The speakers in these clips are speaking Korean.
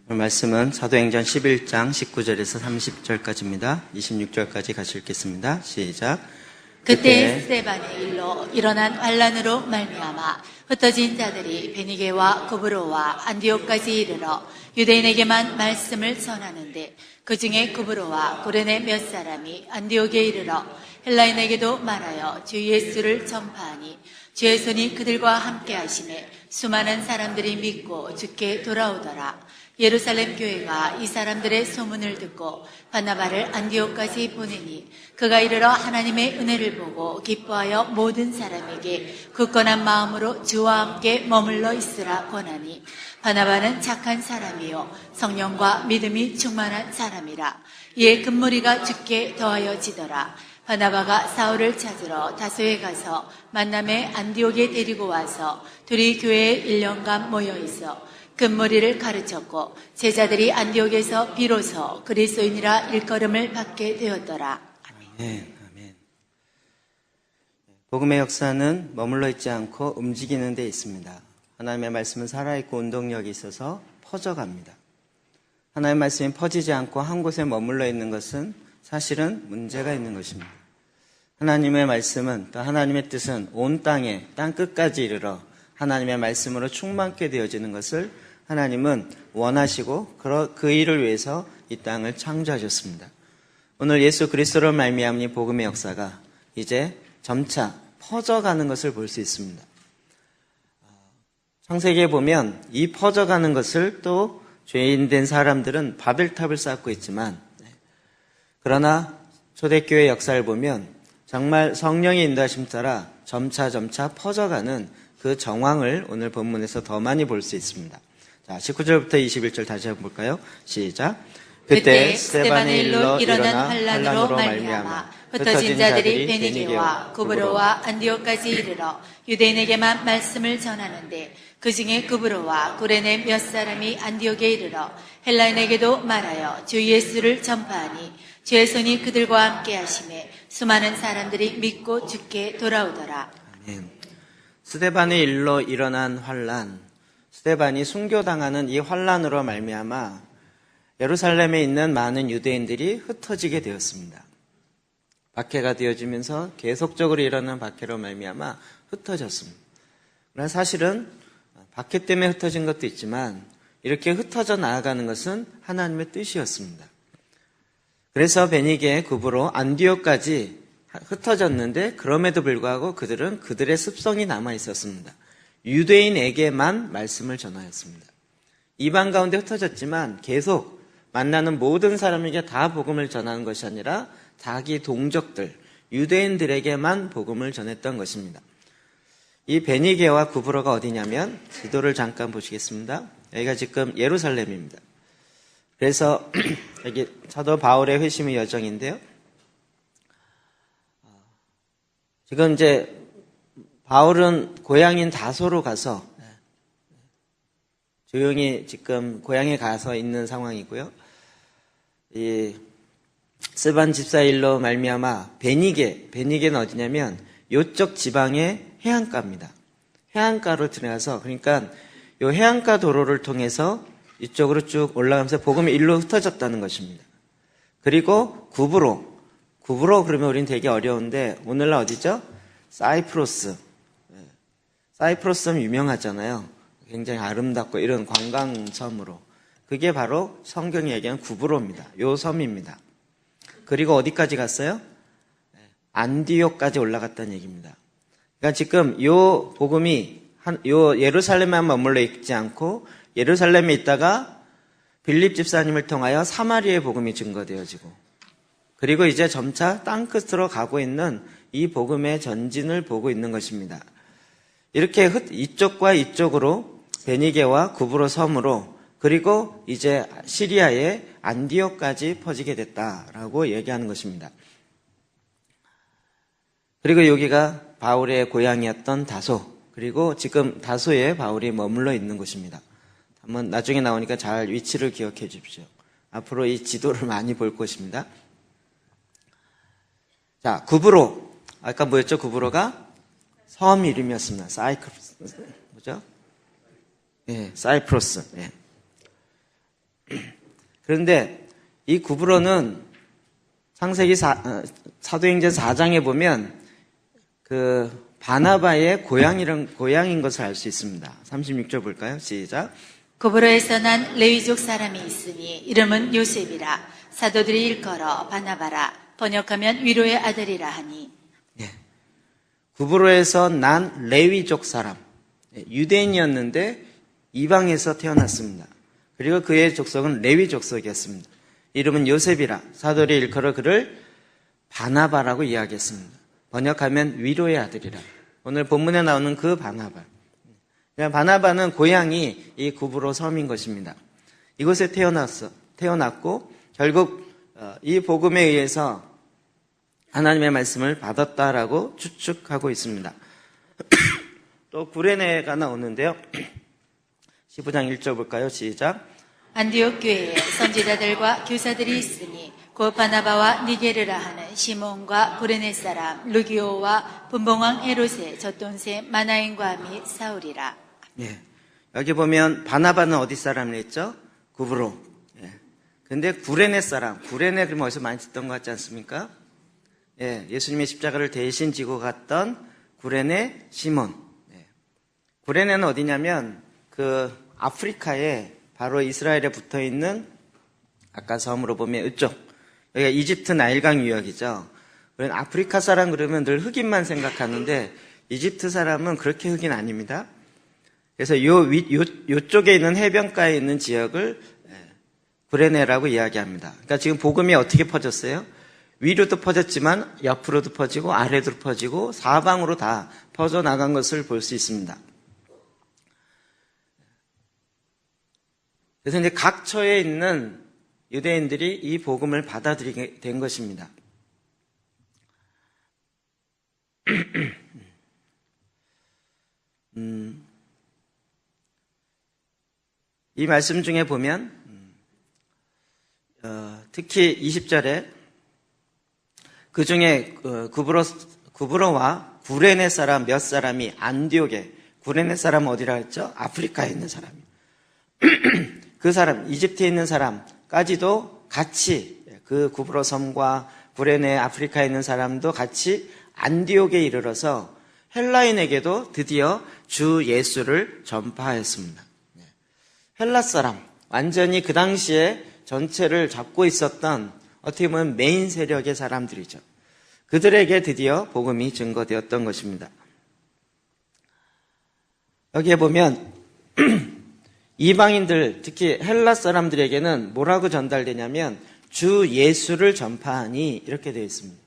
말씀은 사도행전 11장 19절에서 30절까지입니다. 26절까지 같이 읽겠습니다. 시작. 그때 스데반의 일로 일어난 환란으로 말미암아 흩어진 자들이 베니게와 구브로와 안디옥까지 이르러 유대인에게만 말씀을 전하는데 그 중에 구브로와 고레네 몇 사람이 안디옥에 이르러 헬라인에게도 말하여 주 예수를 전파하니 주의 손이 그들과 함께 하심에 수많은 사람들이 믿고 주께 돌아오더라. 예루살렘 교회가 이 사람들의 소문을 듣고 바나바를 안디옥까지 보내니 그가 이르러 하나님의 은혜를 보고 기뻐하여 모든 사람에게 굳건한 마음으로 주와 함께 머물러 있으라 권하니 바나바는 착한 사람이요 성령과 믿음이 충만한 사람이라. 이에 금무리가 주께 더하여 지더라. 바나바가 사울을 찾으러 다소에 가서 만남에 안디옥에 데리고 와서 둘이 교회에 1년간 모여 있어 금무리를 가르쳤고 제자들이 안디옥에서 비로소 그리스도인이라 일컬음을 받게 되었더라. 아멘. 아멘. 복음의 역사는 머물러 있지 않고 움직이는 데 있습니다. 하나님의 말씀은 살아있고 운동력이 있어서 퍼져갑니다. 하나님의 말씀이 퍼지지 않고 한 곳에 머물러 있는 것은 사실은 문제가 있는 것입니다. 하나님의 말씀은, 또 하나님의 뜻은 온 땅에 땅 끝까지 이르러 하나님의 말씀으로 충만케 되어지는 것을 하나님은 원하시고 그 일을 위해서 이 땅을 창조하셨습니다. 오늘 예수 그리스도로 말미암은 이 복음의 역사가 이제 점차 퍼져가는 것을 볼 수 있습니다. 창세기에 보면 이 퍼져가는 것을 또 죄인된 사람들은 바벨탑을 쌓고 있지만, 그러나 초대교회 역사를 보면 정말 성령의 인도하심 따라 점차 퍼져가는 그 정황을 오늘 본문에서 더 많이 볼 수 있습니다. 자, 19절부터 21절 다시 한번 볼까요? 시작. 그때 스데반의 일로 일어난 환란으로 말미암아 흩어진 자들이 베니게와 구브로와 안디옥까지 이르러 유대인에게만 말씀을 전하는데 그 중에 구브로와 고레네 몇 사람이 안디옥에 이르러 헬라인에게도 말하여 주 예수를 전파하니 주의 손이 그들과 함께 하심에 수많은 사람들이 믿고 주께 돌아오더라. 아멘. 스데반의 일로 일어난 환란, 스데반이 순교당하는 이 환란으로 말미암아 예루살렘에 있는 많은 유대인들이 흩어지게 되었습니다. 박해가 되어지면서 계속적으로 일어나는 박해로 말미암아 흩어졌습니다. 그러나 사실은 박해 때문에 흩어진 것도 있지만 이렇게 흩어져 나아가는 것은 하나님의 뜻이었습니다. 그래서 베니게, 구브로, 안디옥까지 흩어졌는데 그럼에도 불구하고 그들은 그들의 습성이 남아 있었습니다. 유대인에게만 말씀을 전하였습니다. 이방 가운데 흩어졌지만 계속 만나는 모든 사람에게 다 복음을 전하는 것이 아니라 자기 동족들, 유대인들에게만 복음을 전했던 것입니다. 이 베니게와 구브로가 어디냐면, 지도를 잠깐 보시겠습니다. 여기가 지금 예루살렘입니다. 그래서 여기 사도 바울의 회심의 여정인데요. 지금 이제 바울은 고향인 다소로 가서 조용히 지금 고향에 가서 있는 상황이고요. 이 스반 집사 일로 말미암아 베니게는 어디냐면 요쪽 지방의 해안가입니다. 해안가로 들어가서, 그러니까 이 해안가 도로를 통해서 이쪽으로 쭉 올라가면서 복음이 일로 흩어졌다는 것입니다. 그리고 구브로 그러면 우리는 되게 어려운데 오늘날 어디죠? 사이프러스. 사이프러스 섬 유명하잖아요. 굉장히 아름답고 이런 관광섬으로. 그게 바로 성경이 얘기하는 구브로입니다. 요 섬입니다. 그리고 어디까지 갔어요? 안디옥까지 올라갔다는 얘기입니다. 그러니까 지금 요 복음이 요 예루살렘에만 머물러 있지 않고 예루살렘에 있다가 빌립 집사님을 통하여 사마리아의 복음이 증거되어지고, 그리고 이제 점차 땅끝으로 가고 있는 이 복음의 전진을 보고 있는 것입니다. 이렇게 이쪽과 이쪽으로 베니게와 구브로 섬으로, 그리고 이제 시리아의 안디옥까지 퍼지게 됐다라고 얘기하는 것입니다. 그리고 여기가 바울의 고향이었던 다소, 그리고 지금 다소에 바울이 머물러 있는 곳입니다. 한번 나중에 나오니까 잘 위치를 기억해 주십시오. 앞으로 이 지도를 많이 볼 것입니다. 자, 구브로. 아까 뭐였죠? 구브로가 섬 이름이었습니다. 뭐죠? 예, 사이프러스. 예. 그런데 이 구브로는 창세기 사도행전 4장에 보면 그 바나바의 고향인 것을 알 수 있습니다. 36절 볼까요? 시작. 고브로에서 난 레위족 사람이 있으니 이름은 요셉이라. 사도들이 일컬어 바나바라. 번역하면 위로의 아들이라 하니. 예. 구브로에서 난 레위족 사람. 유대인이었는데 이방에서 태어났습니다. 그리고 그의 족속은 레위 족속이었습니다. 이름은 요셉이라. 사도들이 일컬어 그를 바나바라고 이야기했습니다. 번역하면 위로의 아들이라. 오늘 본문에 나오는 그 바나바. 바나바는 고향이 이 구브로 섬인 것입니다. 이곳에 태어났고 결국 이 복음에 의해서 하나님의 말씀을 받았다라고 추측하고 있습니다. 또 구레네가 나오는데요. 15장 1절 볼까요? 시작. 안디옥 교회에 선지자들과 교사들이 있으니 곧 바나바와 니게르라 하는 시몬과 구레네 사람 루기오와 분봉왕 헤롯의 젖돈새 마나인과 함이 사울이라. 예. 여기 보면 바나바는 어디 사람을 했죠? 구브로. 예. 근데 구레네 사람, 구레네 그러면 어디서 많이 듣던 것 같지 않습니까? 예. 예수님의 십자가를 대신 지고 갔던 구레네 시몬. 예. 구레네는 어디냐면 그 아프리카에 바로 이스라엘에 붙어 있는 아까 섬으로 보면 이쪽 여기가 이집트 나일강 유역이죠. 그런 아프리카 사람 그러면 늘 흑인만 생각하는데 이집트 사람은 그렇게 흑인 아닙니다. 그래서 요쪽에 있는 해변가에 있는 지역을 구레네라고 이야기합니다. 그러니까 지금 복음이 어떻게 퍼졌어요? 위로도 퍼졌지만 옆으로도 퍼지고 아래도 퍼지고 사방으로 다 퍼져나간 것을 볼 수 있습니다. 그래서 이제 각처에 있는 유대인들이 이 복음을 받아들이게 된 것입니다. 이 말씀 중에 보면 특히 20절에 그 중에 구브로와 구레네 사람 몇 사람이 안디옥에 구레네 사람은 어디라 했죠? 아프리카에 있는 사람이에요. 그 사람, 이집트에 있는 사람까지도 같이 그 구브로 섬과 구레네 아프리카에 있는 사람도 같이 안디옥에 이르러서 헬라인에게도 드디어 주 예수를 전파하였습니다. 헬라 사람, 완전히 그 당시에 전체를 잡고 있었던 어떻게 보면 메인 세력의 사람들이죠. 그들에게 드디어 복음이 증거되었던 것입니다. 여기에 보면 이방인들, 특히 헬라 사람들에게는 뭐라고 전달되냐면 주 예수를 전파하니 이렇게 되어 있습니다.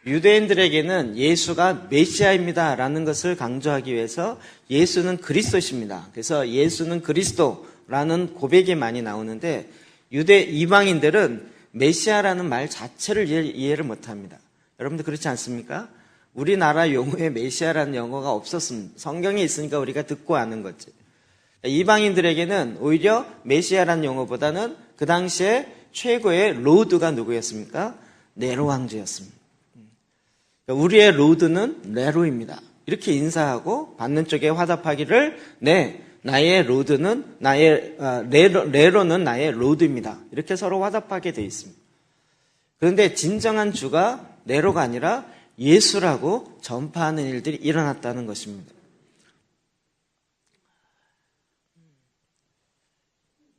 유대인들에게는 예수가 메시아입니다 라는 것을 강조하기 위해서 예수는 그리스도십니다. 그래서 예수는 그리스도라는 고백이 많이 나오는데 이방인들은 메시아라는 말 자체를 이해를 못합니다. 여러분들 그렇지 않습니까? 우리나라 용어에 메시아라는 영어가 없었습니다. 성경에 있으니까 우리가 듣고 아는 거지. 이방인들에게는 오히려 메시아라는 용어보다는 그 당시에 최고의 로드가 누구였습니까? 네로 왕제였습니다. 우리의 로드는 네로입니다. 이렇게 인사하고 받는 쪽에 화답하기를 네, 나의 로드는 네로는 나의 로드입니다. 이렇게 서로 화답하게 돼 있습니다. 그런데 진정한 주가 네로가 아니라 예수라고 전파하는 일들이 일어났다는 것입니다.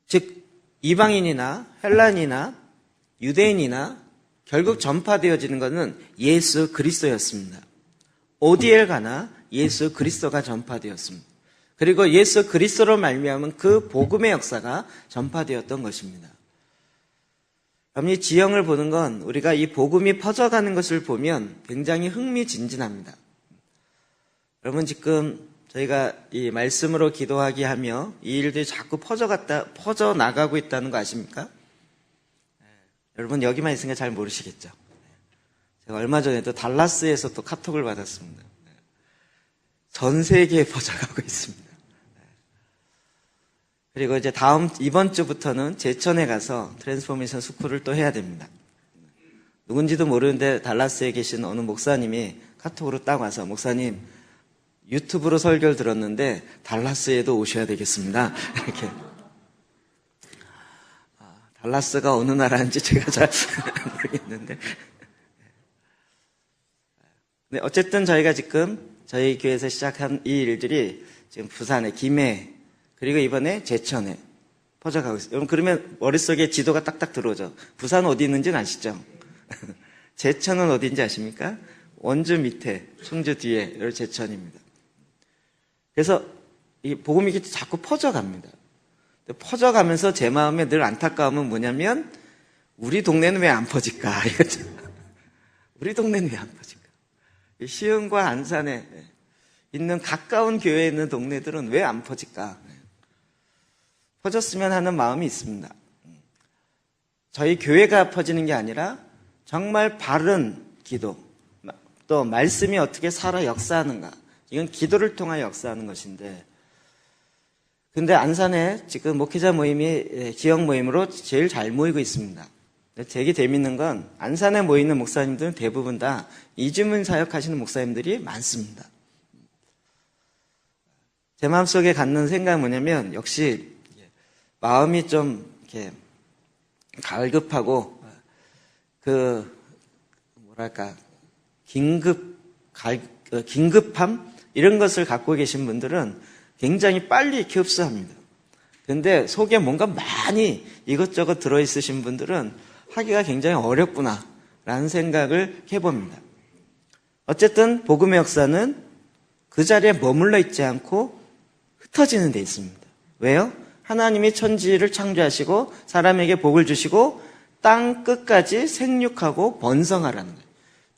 즉 이방인이나 헬란이나 유대인이나 결국 전파되어지는 것은 예수 그리스도였습니다. 어디에 가나 예수 그리스도가 전파되었습니다. 그리고 예수 그리스도로 말미암은 그 복음의 역사가 전파되었던 것입니다. 그럼 이 지형을 보는 건 우리가 이 복음이 퍼져가는 것을 보면 굉장히 흥미진진합니다. 여러분 지금 저희가 이 말씀으로 기도하게 하며 이 일들이 자꾸 퍼져나가고 있다는 거 아십니까? 여러분 여기만 있으니까 잘 모르시겠죠. 제가 얼마 전에도 달라스에서 또 카톡을 받았습니다. 전 세계에 퍼져가고 있습니다. 그리고 이제 이번 주부터는 제천에 가서 트랜스포메이션 스쿨을 또 해야 됩니다. 누군지도 모르는데 달라스에 계신 어느 목사님이 카톡으로 딱 와서 목사님 유튜브로 설교를 들었는데 달라스에도 오셔야 되겠습니다. 이렇게. 달라스가 어느 나라인지 제가 잘 모르겠는데. 네, 어쨌든 저희가 지금 저희 교회에서 시작한 이 일들이 지금 부산에, 김해, 그리고 이번에 제천에 퍼져가고 있어요. 여러분, 그러면 머릿속에 지도가 딱딱 들어오죠. 부산 어디 있는지는 아시죠? 제천은 어디인지 아십니까? 원주 밑에, 충주 뒤에, 여기 제천입니다. 그래서 이 복음이 이렇게 자꾸 퍼져갑니다. 퍼져가면서 제 마음에 늘 안타까움은 뭐냐면, 우리 동네는 왜 안 퍼질까? 이거죠. 우리 동네는 왜 안 퍼질까? 시흥과 안산에 있는 가까운 교회에 있는 동네들은 왜 안 퍼질까? 퍼졌으면 하는 마음이 있습니다. 저희 교회가 퍼지는 게 아니라 정말 바른 기도, 또 말씀이 어떻게 살아 역사하는가. 이건 기도를 통하여 역사하는 것인데, 근데 안산에 지금 목회자 모임이 지역 모임으로 제일 잘 모이고 있습니다. 되게 재밌는 건 안산에 모이는 목사님들은 대부분 다 이주민 사역하시는 목사님들이 많습니다. 제 마음속에 갖는 생각은 뭐냐면, 역시 마음이 좀 이렇게 갈급하고 긴급함 이런 것을 갖고 계신 분들은 굉장히 빨리 이렇게 흡수합니다. 근데 속에 뭔가 많이 이것저것 들어있으신 분들은 하기가 굉장히 어렵구나라는 생각을 해봅니다. 어쨌든 복음의 역사는 그 자리에 머물러 있지 않고 흩어지는 데 있습니다. 왜요? 하나님이 천지를 창조하시고 사람에게 복을 주시고 땅 끝까지 생육하고 번성하라는 거예요.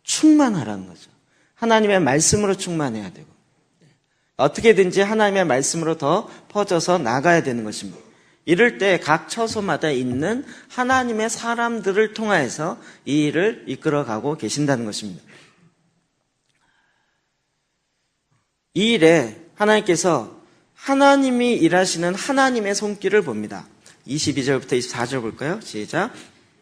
충만하라는 거죠. 하나님의 말씀으로 충만해야 되고, 어떻게든지 하나님의 말씀으로 더 퍼져서 나가야 되는 것입니다. 이럴 때 각 처소마다 있는 하나님의 사람들을 통하여서 이 일을 이끌어가고 계신다는 것입니다. 이 일에 하나님께서 하나님이 일하시는 하나님의 손길을 봅니다. 22절부터 24절 볼까요? 시작.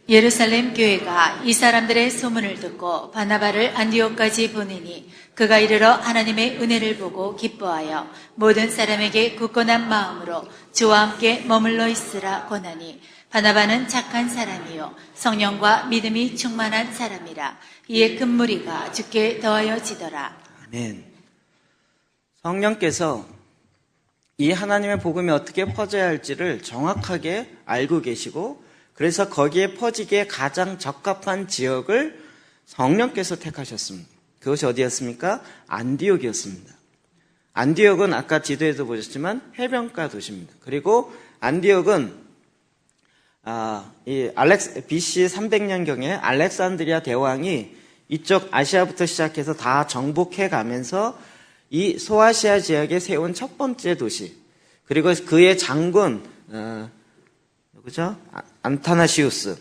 예루살렘 교회가 이 사람들의 소문을 듣고 바나바를 안디옥까지 보내니 그가 이르러 하나님의 은혜를 보고 기뻐하여 모든 사람에게 굳건한 마음으로 주와 함께 머물러 있으라 권하니, 바나바는 착한 사람이요 성령과 믿음이 충만한 사람이라. 이에 큰 무리가 주께 더하여지더라. 아멘. 성령께서 이 하나님의 복음이 어떻게 퍼져야 할지를 정확하게 알고 계시고, 그래서 거기에 퍼지기에 가장 적합한 지역을 성령께서 택하셨습니다. 그것이 어디였습니까? 안디옥이었습니다. 안디옥은 아까 지도에도 보셨지만 해변가 도시입니다. 그리고 안디옥은 BC 300년경에 알렉산드리아 대왕이 이쪽 아시아부터 시작해서 다 정복해 가면서 이 소아시아 지역에 세운 첫 번째 도시, 그리고 그의 장군 누구죠? 안타나쿠스를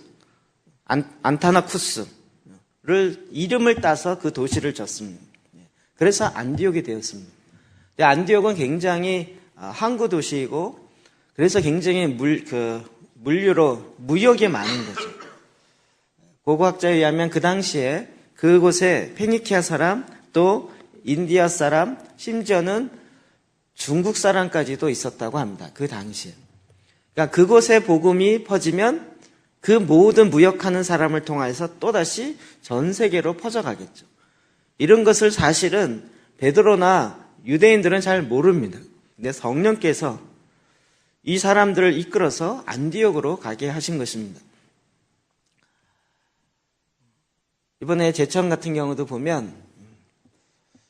이름을 따서 그 도시를 졌습니다. 그래서 안디옥이 되었습니다. 안디옥은 굉장히 항구 도시이고, 그래서 굉장히 물류로 무역이 많은 거죠. 고고학자에 의하면 그 당시에 그곳에 페니키아 사람, 또 인디아 사람, 심지어는 중국 사람까지도 있었다고 합니다. 그 당시에. 그러니까 그곳에 복음이 퍼지면 그 모든 무역하는 사람을 통해서 또다시 전 세계로 퍼져가겠죠. 이런 것을 사실은 베드로나 유대인들은 잘 모릅니다. 근데 성령께서 이 사람들을 이끌어서 안디옥으로 가게 하신 것입니다. 이번에 제천 같은 경우도 보면,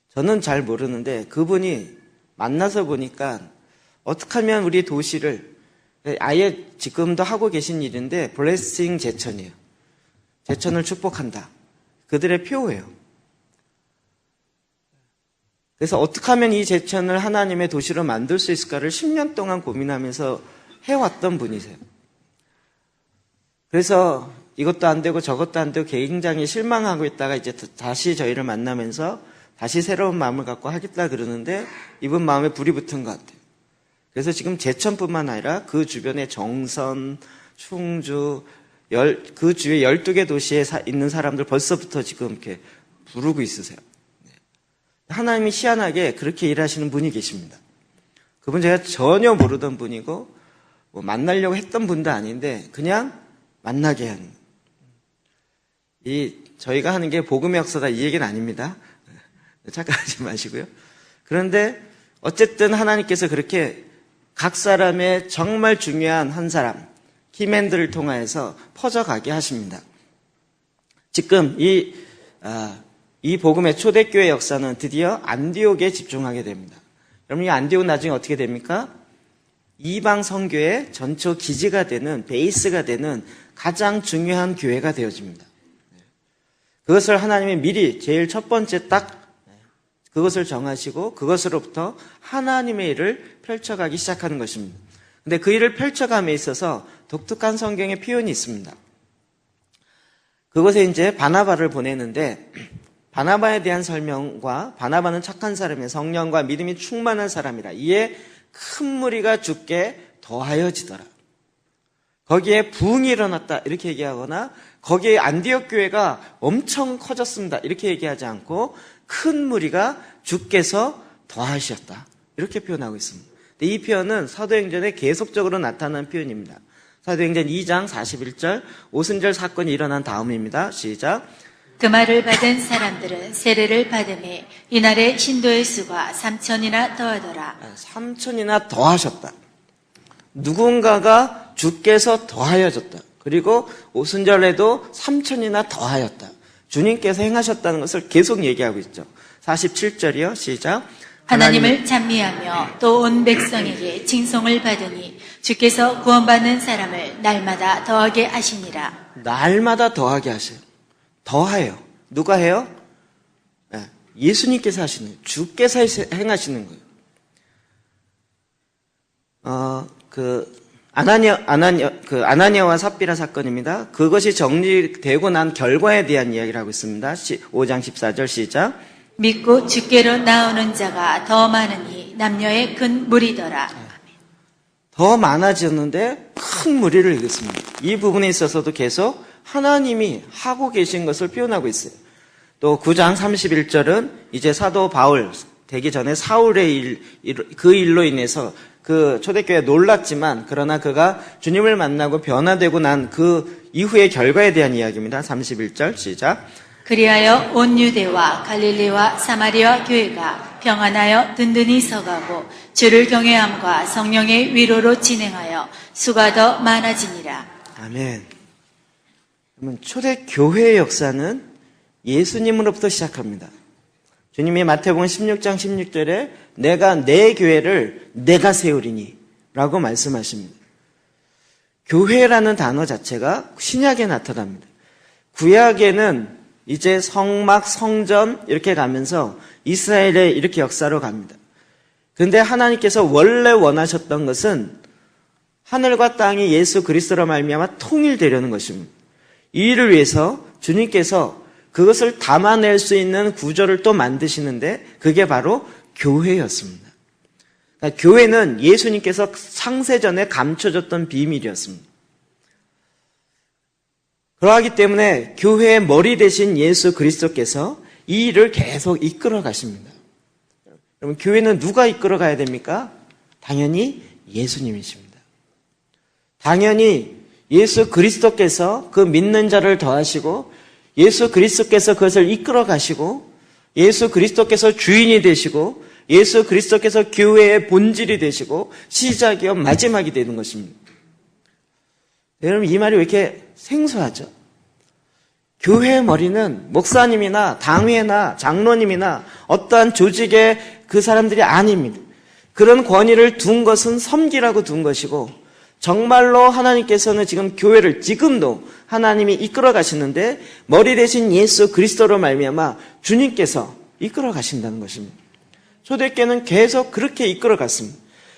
저는 잘 모르는데 그분이 만나서 보니까 어떻게 하면 우리 도시를, 아예 지금도 하고 계신 일인데 블레싱 제천이에요. 제천을 축복한다. 그들의 표예요. 그래서 어떻게 하면 이 제천을 하나님의 도시로 만들 수 있을까를 10년 동안 고민하면서 해왔던 분이세요. 그래서 이것도 안 되고 저것도 안 되고 굉장히 실망하고 있다가 이제 다시 저희를 만나면서 다시 새로운 마음을 갖고 하겠다 그러는데, 이분 마음에 불이 붙은 것 같아요. 그래서 지금 제천뿐만 아니라 그 주변에 정선, 충주, 그 주위에 12개 도시에 있는 사람들 벌써부터 지금 이렇게 부르고 있으세요. 하나님이 희한하게 그렇게 일하시는 분이 계십니다. 그분 제가 전혀 모르던 분이고, 만나려고 했던 분도 아닌데, 그냥 만나게 하는. 저희가 하는 게 복음의 역사다 이 얘기는 아닙니다. 착각하지 마시고요. 그런데 어쨌든 하나님께서 그렇게 각 사람의 정말 중요한 한 사람, 키맨들을 통하여서 퍼져가게 하십니다. 지금 이 복음의 초대교회 역사는 드디어 안디옥에 집중하게 됩니다. 여러분, 이 안디옥은 나중에 어떻게 됩니까? 이방 선교의 전초 기지가 되는, 베이스가 되는 가장 중요한 교회가 되어집니다. 그것을 하나님이 미리 제일 첫 번째 딱 그것을 정하시고 그것으로부터 하나님의 일을 펼쳐가기 시작하는 것입니다. 근데 그 일을 펼쳐감에 있어서 독특한 성경의 표현이 있습니다. 그곳에 이제 바나바를 보내는데 바나바에 대한 설명과 바나바는 착한 사람이며 성령과 믿음이 충만한 사람이라 이에 큰 무리가 죽게 더하여지더라. 거기에 부흥이 일어났다 이렇게 얘기하거나 거기에 안디옥 교회가 엄청 커졌습니다 이렇게 얘기하지 않고 큰 무리가 주께서 더하셨다 이렇게 표현하고 있습니다. 이 표현은 사도행전에 계속적으로 나타나는 표현입니다. 사도행전 2장 41절 오순절 사건이 일어난 다음입니다. 시작. 그 말을 받은 사람들은 세례를 받음에 이날의 신도의 수가 3,000이나 더하더라. 3,000이나 더하셨다. 누군가가 주께서 더하여졌다. 그리고 오순절에도 3,000이나 더하였다. 주님께서 행하셨다는 것을 계속 얘기하고 있죠. 47절이요. 시작. 하나님을 찬미하며 또 온 백성에게 칭송을 받으니 주께서 구원받는 사람을 날마다 더하게 하시니라. 날마다 더하게 하세요. 더하여. 누가 해요? 예수님께서 하시는 거예요. 주께서 행하시는 거예요. 아나니아와 삽비라 사건입니다. 그것이 정리되고 난 결과에 대한 이야기를 하고 있습니다. 5장 14절 시작. 믿고 주께로 나오는 자가 더 많으니 남녀의 큰 무리더라. 더 많아졌는데 큰 무리를 이겼습니다. 이 부분에 있어서도 계속 하나님이 하고 계신 것을 표현하고 있어요. 또 9장 31절은 이제 사도 바울 되기 전에 사울의 그 일로 인해서 그 초대교회에 놀랐지만 그러나 그가 주님을 만나고 변화되고 난 그 이후의 결과에 대한 이야기입니다. 31절 시작. 그리하여 온 유대와 갈릴리와 사마리아 교회가 평안하여 든든히 서가고 주를 경외함과 성령의 위로로 진행하여 수가 더 많아지니라. 아멘. 그러면 초대교회의 역사는 예수님으로부터 시작합니다. 주님이 마태복음 16장 16절에 내가 내 교회를 내가 세우리니 라고 말씀하십니다. 교회라는 단어 자체가 신약에 나타납니다. 구약에는 이제 성막, 성전 이렇게 가면서 이스라엘의 이렇게 역사로 갑니다. 그런데 하나님께서 원래 원하셨던 것은 하늘과 땅이 예수 그리스도로 말미암아 통일되려는 것입니다. 이 일을 위해서 주님께서 그것을 담아낼 수 있는 구조를 또 만드시는데 그게 바로 교회였습니다. 그러니까 교회는 예수님께서 창세전에 감춰졌던 비밀이었습니다. 그러하기 때문에 교회의 머리 대신 예수 그리스도께서 이 일을 계속 이끌어 가십니다. 여러분, 교회는 누가 이끌어 가야 됩니까? 당연히 예수님이십니다. 당연히 예수 그리스도께서 그 믿는 자를 더하시고 예수 그리스도께서 그것을 이끌어 가시고 예수 그리스도께서 주인이 되시고 예수 그리스도께서 교회의 본질이 되시고 시작이요 마지막이 되는 것입니다. 여러분, 이 말이 왜 이렇게 생소하죠? 교회의 머리는 목사님이나 당회나 장로님이나 어떠한 조직의 그 사람들이 아닙니다. 그런 권위를 둔 것은 섬기라고 둔 것이고 정말로 하나님께서는 지금 교회를 지금도 하나님이 이끌어 가시는데 머리 대신 예수 그리스도로 말미암아 주님께서 이끌어 가신다는 것입니다. 초대교회는 계속 그렇게 이끌어 갔습니다.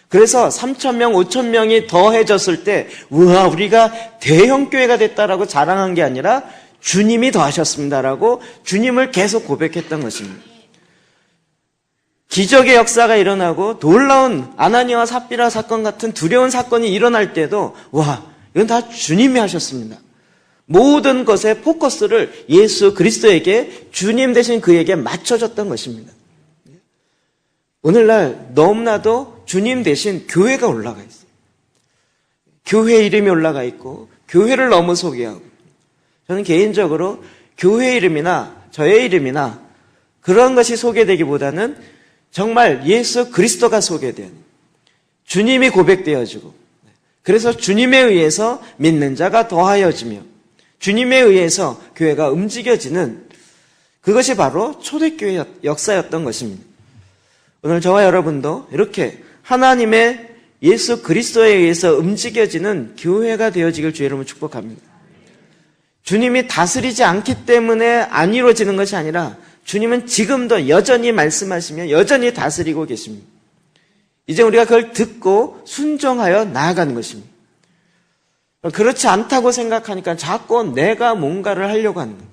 그래서 3,000명, 5,000명이 더해졌을 때 우와 우리가 대형교회가 됐다라고 자랑한 게 아니라 주님이 더하셨습니다라고 주님을 계속 고백했던 것입니다. 기적의 역사가 일어나고 놀라운 아나니아와 삽비라 사건 같은 두려운 사건이 일어날 때도 와 이건 다 주님이 하셨습니다. 모든 것의 포커스를 예수 그리스도에게 주님 대신 그에게 맞춰줬던 것입니다. 오늘날 너무나도 주님 대신 교회가 올라가 있어요. 교회 이름이 올라가 있고 교회를 너무 소개하고, 저는 개인적으로 교회 이름이나 저의 이름이나 그런 것이 소개되기보다는 정말 예수 그리스도가 소개된, 주님이 고백되어지고, 그래서 주님에 의해서 믿는 자가 더하여지며 주님에 의해서 교회가 움직여지는, 그것이 바로 초대교회 역사였던 것입니다. 오늘 저와 여러분도 이렇게 하나님의 예수 그리스도에 의해서 움직여지는 교회가 되어지길 주의 이름으로 축복합니다. 주님이 다스리지 않기 때문에 안 이루어지는 것이 아니라 주님은 지금도 여전히 말씀하시며 여전히 다스리고 계십니다. 이제 우리가 그걸 듣고 순종하여 나아가는 것입니다. 그렇지 않다고 생각하니까 자꾸 내가 뭔가를 하려고 하는 거예요.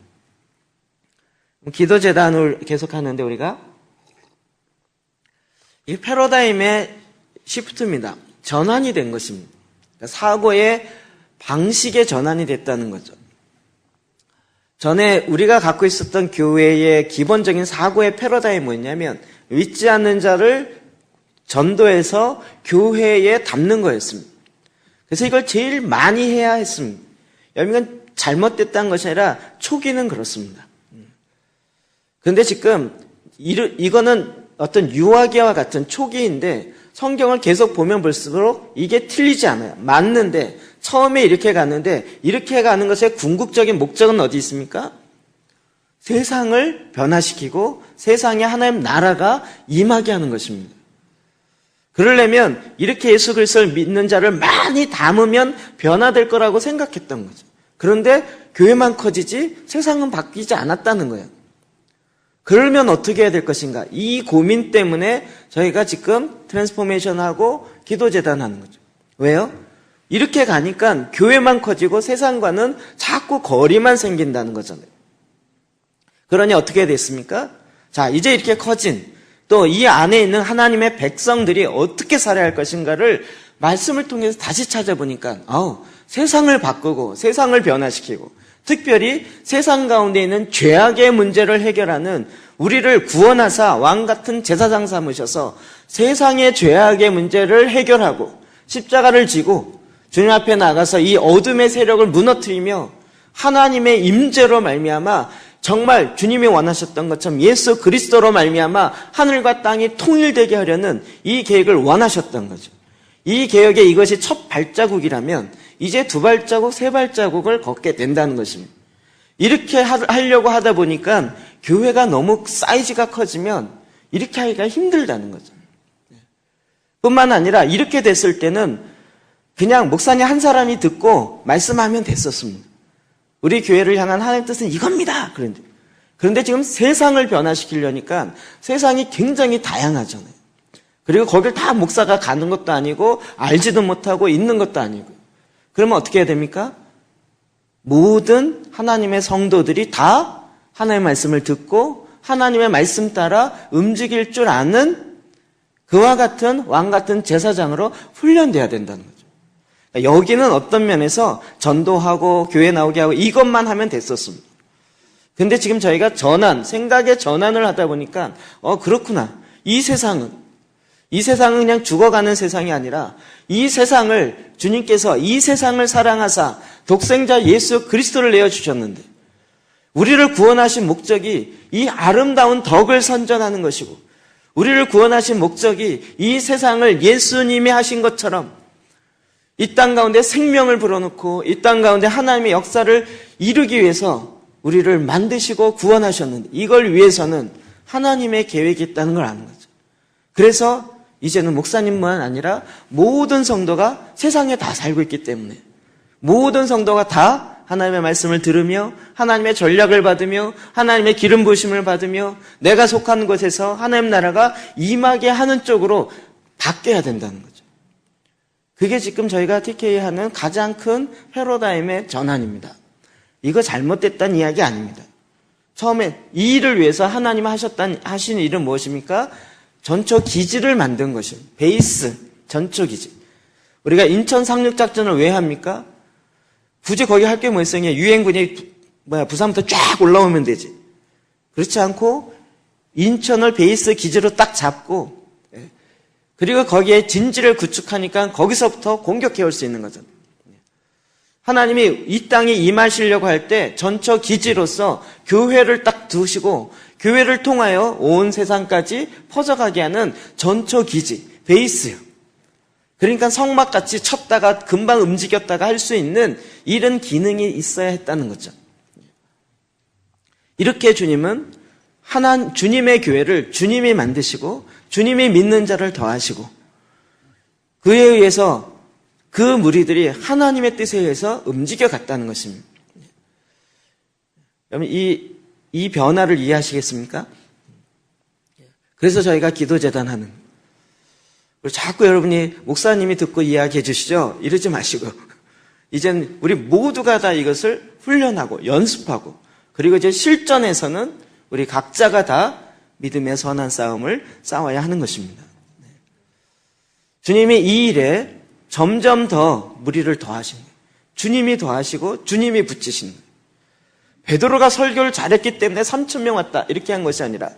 기도재단을 계속하는데 우리가 이 패러다임의 시프트입니다. 전환이 된 것입니다. 그러니까 사고의 방식의 전환이 됐다는 거죠. 전에 우리가 갖고 있었던 교회의 기본적인 사고의 패러다임이 뭐였냐면 믿지 않는 자를 전도해서 교회에 담는 거였습니다. 그래서 이걸 제일 많이 해야 했습니다. 여러분, 이건 잘못됐다는 것이 아니라 초기는 그렇습니다. 그런데 지금 이거는 어떤 유아기와 같은 초기인데 성경을 계속 보면 볼수록 이게 틀리지 않아요. 맞는데 처음에 이렇게 갔는데 이렇게 가는 것의 궁극적인 목적은 어디 있습니까? 세상을 변화시키고 세상에 하나님 나라가 임하게 하는 것입니다. 그러려면 이렇게 예수 그리스도를 믿는 자를 많이 담으면 변화될 거라고 생각했던 거죠. 그런데 교회만 커지지 세상은 바뀌지 않았다는 거예요. 그러면 어떻게 해야 될 것인가? 이 고민 때문에 저희가 지금 트랜스포메이션하고 기도재단 하는 거죠. 왜요? 이렇게 가니까 교회만 커지고 세상과는 자꾸 거리만 생긴다는 거잖아요. 그러니 어떻게 됐습니까? 자, 이제 이렇게 커진 또 이 안에 있는 하나님의 백성들이 어떻게 살아야 할 것인가를 말씀을 통해서 다시 찾아보니까 세상을 바꾸고 세상을 변화시키고 특별히 세상 가운데 있는 죄악의 문제를 해결하는 우리를 구원하사 왕같은 제사장 삼으셔서 세상의 죄악의 문제를 해결하고 십자가를 지고 주님 앞에 나가서 이 어둠의 세력을 무너뜨리며 하나님의 임재로 말미암아 정말 주님이 원하셨던 것처럼 예수 그리스도로 말미암아 하늘과 땅이 통일되게 하려는 이 계획을 원하셨던 거죠. 이 개혁에 이것이 첫 발자국이라면 이제 두 발자국, 세 발자국을 걷게 된다는 것입니다. 이렇게 하려고 하다 보니까 교회가 너무 사이즈가 커지면 이렇게 하기가 힘들다는 거죠. 뿐만 아니라 이렇게 됐을 때는 그냥 목사님 한 사람이 듣고 말씀하면 됐었습니다. 우리 교회를 향한 하나님의 뜻은 이겁니다. 그런데 지금 세상을 변화시키려니까 세상이 굉장히 다양하잖아요. 그리고 거길 다 목사가 가는 것도 아니고 알지도 못하고 있는 것도 아니고. 그러면 어떻게 해야 됩니까? 모든 하나님의 성도들이 다 하나님의 말씀을 듣고 하나님의 말씀 따라 움직일 줄 아는 그와 같은 왕 같은 제사장으로 훈련돼야 된다는 거죠. 여기는 어떤 면에서 전도하고 교회 나오게 하고 이것만 하면 됐었습니다. 근데 지금 저희가 생각의 전환을 하다 보니까 그렇구나. 이 세상은 그냥 죽어가는 세상이 아니라 이 세상을 주님께서 이 세상을 사랑하사 독생자 예수 그리스도를 내어주셨는데 우리를 구원하신 목적이 이 아름다운 덕을 선전하는 것이고 우리를 구원하신 목적이 이 세상을 예수님이 하신 것처럼 이 땅 가운데 생명을 불어넣고 이 땅 가운데 하나님의 역사를 이루기 위해서 우리를 만드시고 구원하셨는데 이걸 위해서는 하나님의 계획이 있다는 걸 아는 거죠. 그래서 이제는 목사님만 아니라 모든 성도가 세상에 다 살고 있기 때문에 모든 성도가 다 하나님의 말씀을 들으며 하나님의 전략을 받으며 하나님의 기름 부으심을 받으며 내가 속한 곳에서 하나님 나라가 임하게 하는 쪽으로 바뀌어야 된다는 거죠. 그게 지금 저희가 TK 하는 가장 큰 패러다임의 전환입니다. 이거 잘못됐다는 이야기 아닙니다. 처음에 이 일을 위해서 하나님 하신 일은 무엇입니까? 전초 기지를 만든 것입니다. 베이스, 전초 기지. 우리가 인천 상륙작전을 왜 합니까? 굳이 거기 할 게 뭐 있어요? 유엔군이 부산부터 쫙 올라오면 되지. 그렇지 않고 인천을 베이스 기지로 딱 잡고 그리고 거기에 진지를 구축하니까 거기서부터 공격해 올 수 있는 거잖아요. 하나님이 이 땅에 임하시려고 할 때 전처 기지로서 교회를 딱 두시고 교회를 통하여 온 세상까지 퍼져가게 하는 전처 기지, 베이스요. 그러니까 성막같이 쳤다가 금방 움직였다가 할 수 있는 이런 기능이 있어야 했다는 거죠. 이렇게 주님은 주님의 교회를 주님이 만드시고 주님이 믿는 자를 더하시고 그에 의해서 그 무리들이 하나님의 뜻에 의해서 움직여 갔다는 것입니다. 여러분 이 변화를 이해하시겠습니까? 그래서 저희가 기도재단 하는 자꾸 여러분이 목사님이 듣고 이야기해 주시죠? 이러지 마시고 이젠 우리 모두가 다 이것을 훈련하고 연습하고 그리고 이제 실전에서는 우리 각자가 다 믿음의 선한 싸움을 싸워야 하는 것입니다. 주님이 이 일에 점점 더 무리를 더하신 거예요. 주님이 더하시고 주님이 붙이신 거예요. 베드로가 설교를 잘했기 때문에 3,000명 왔다 이렇게 한 것이 아니라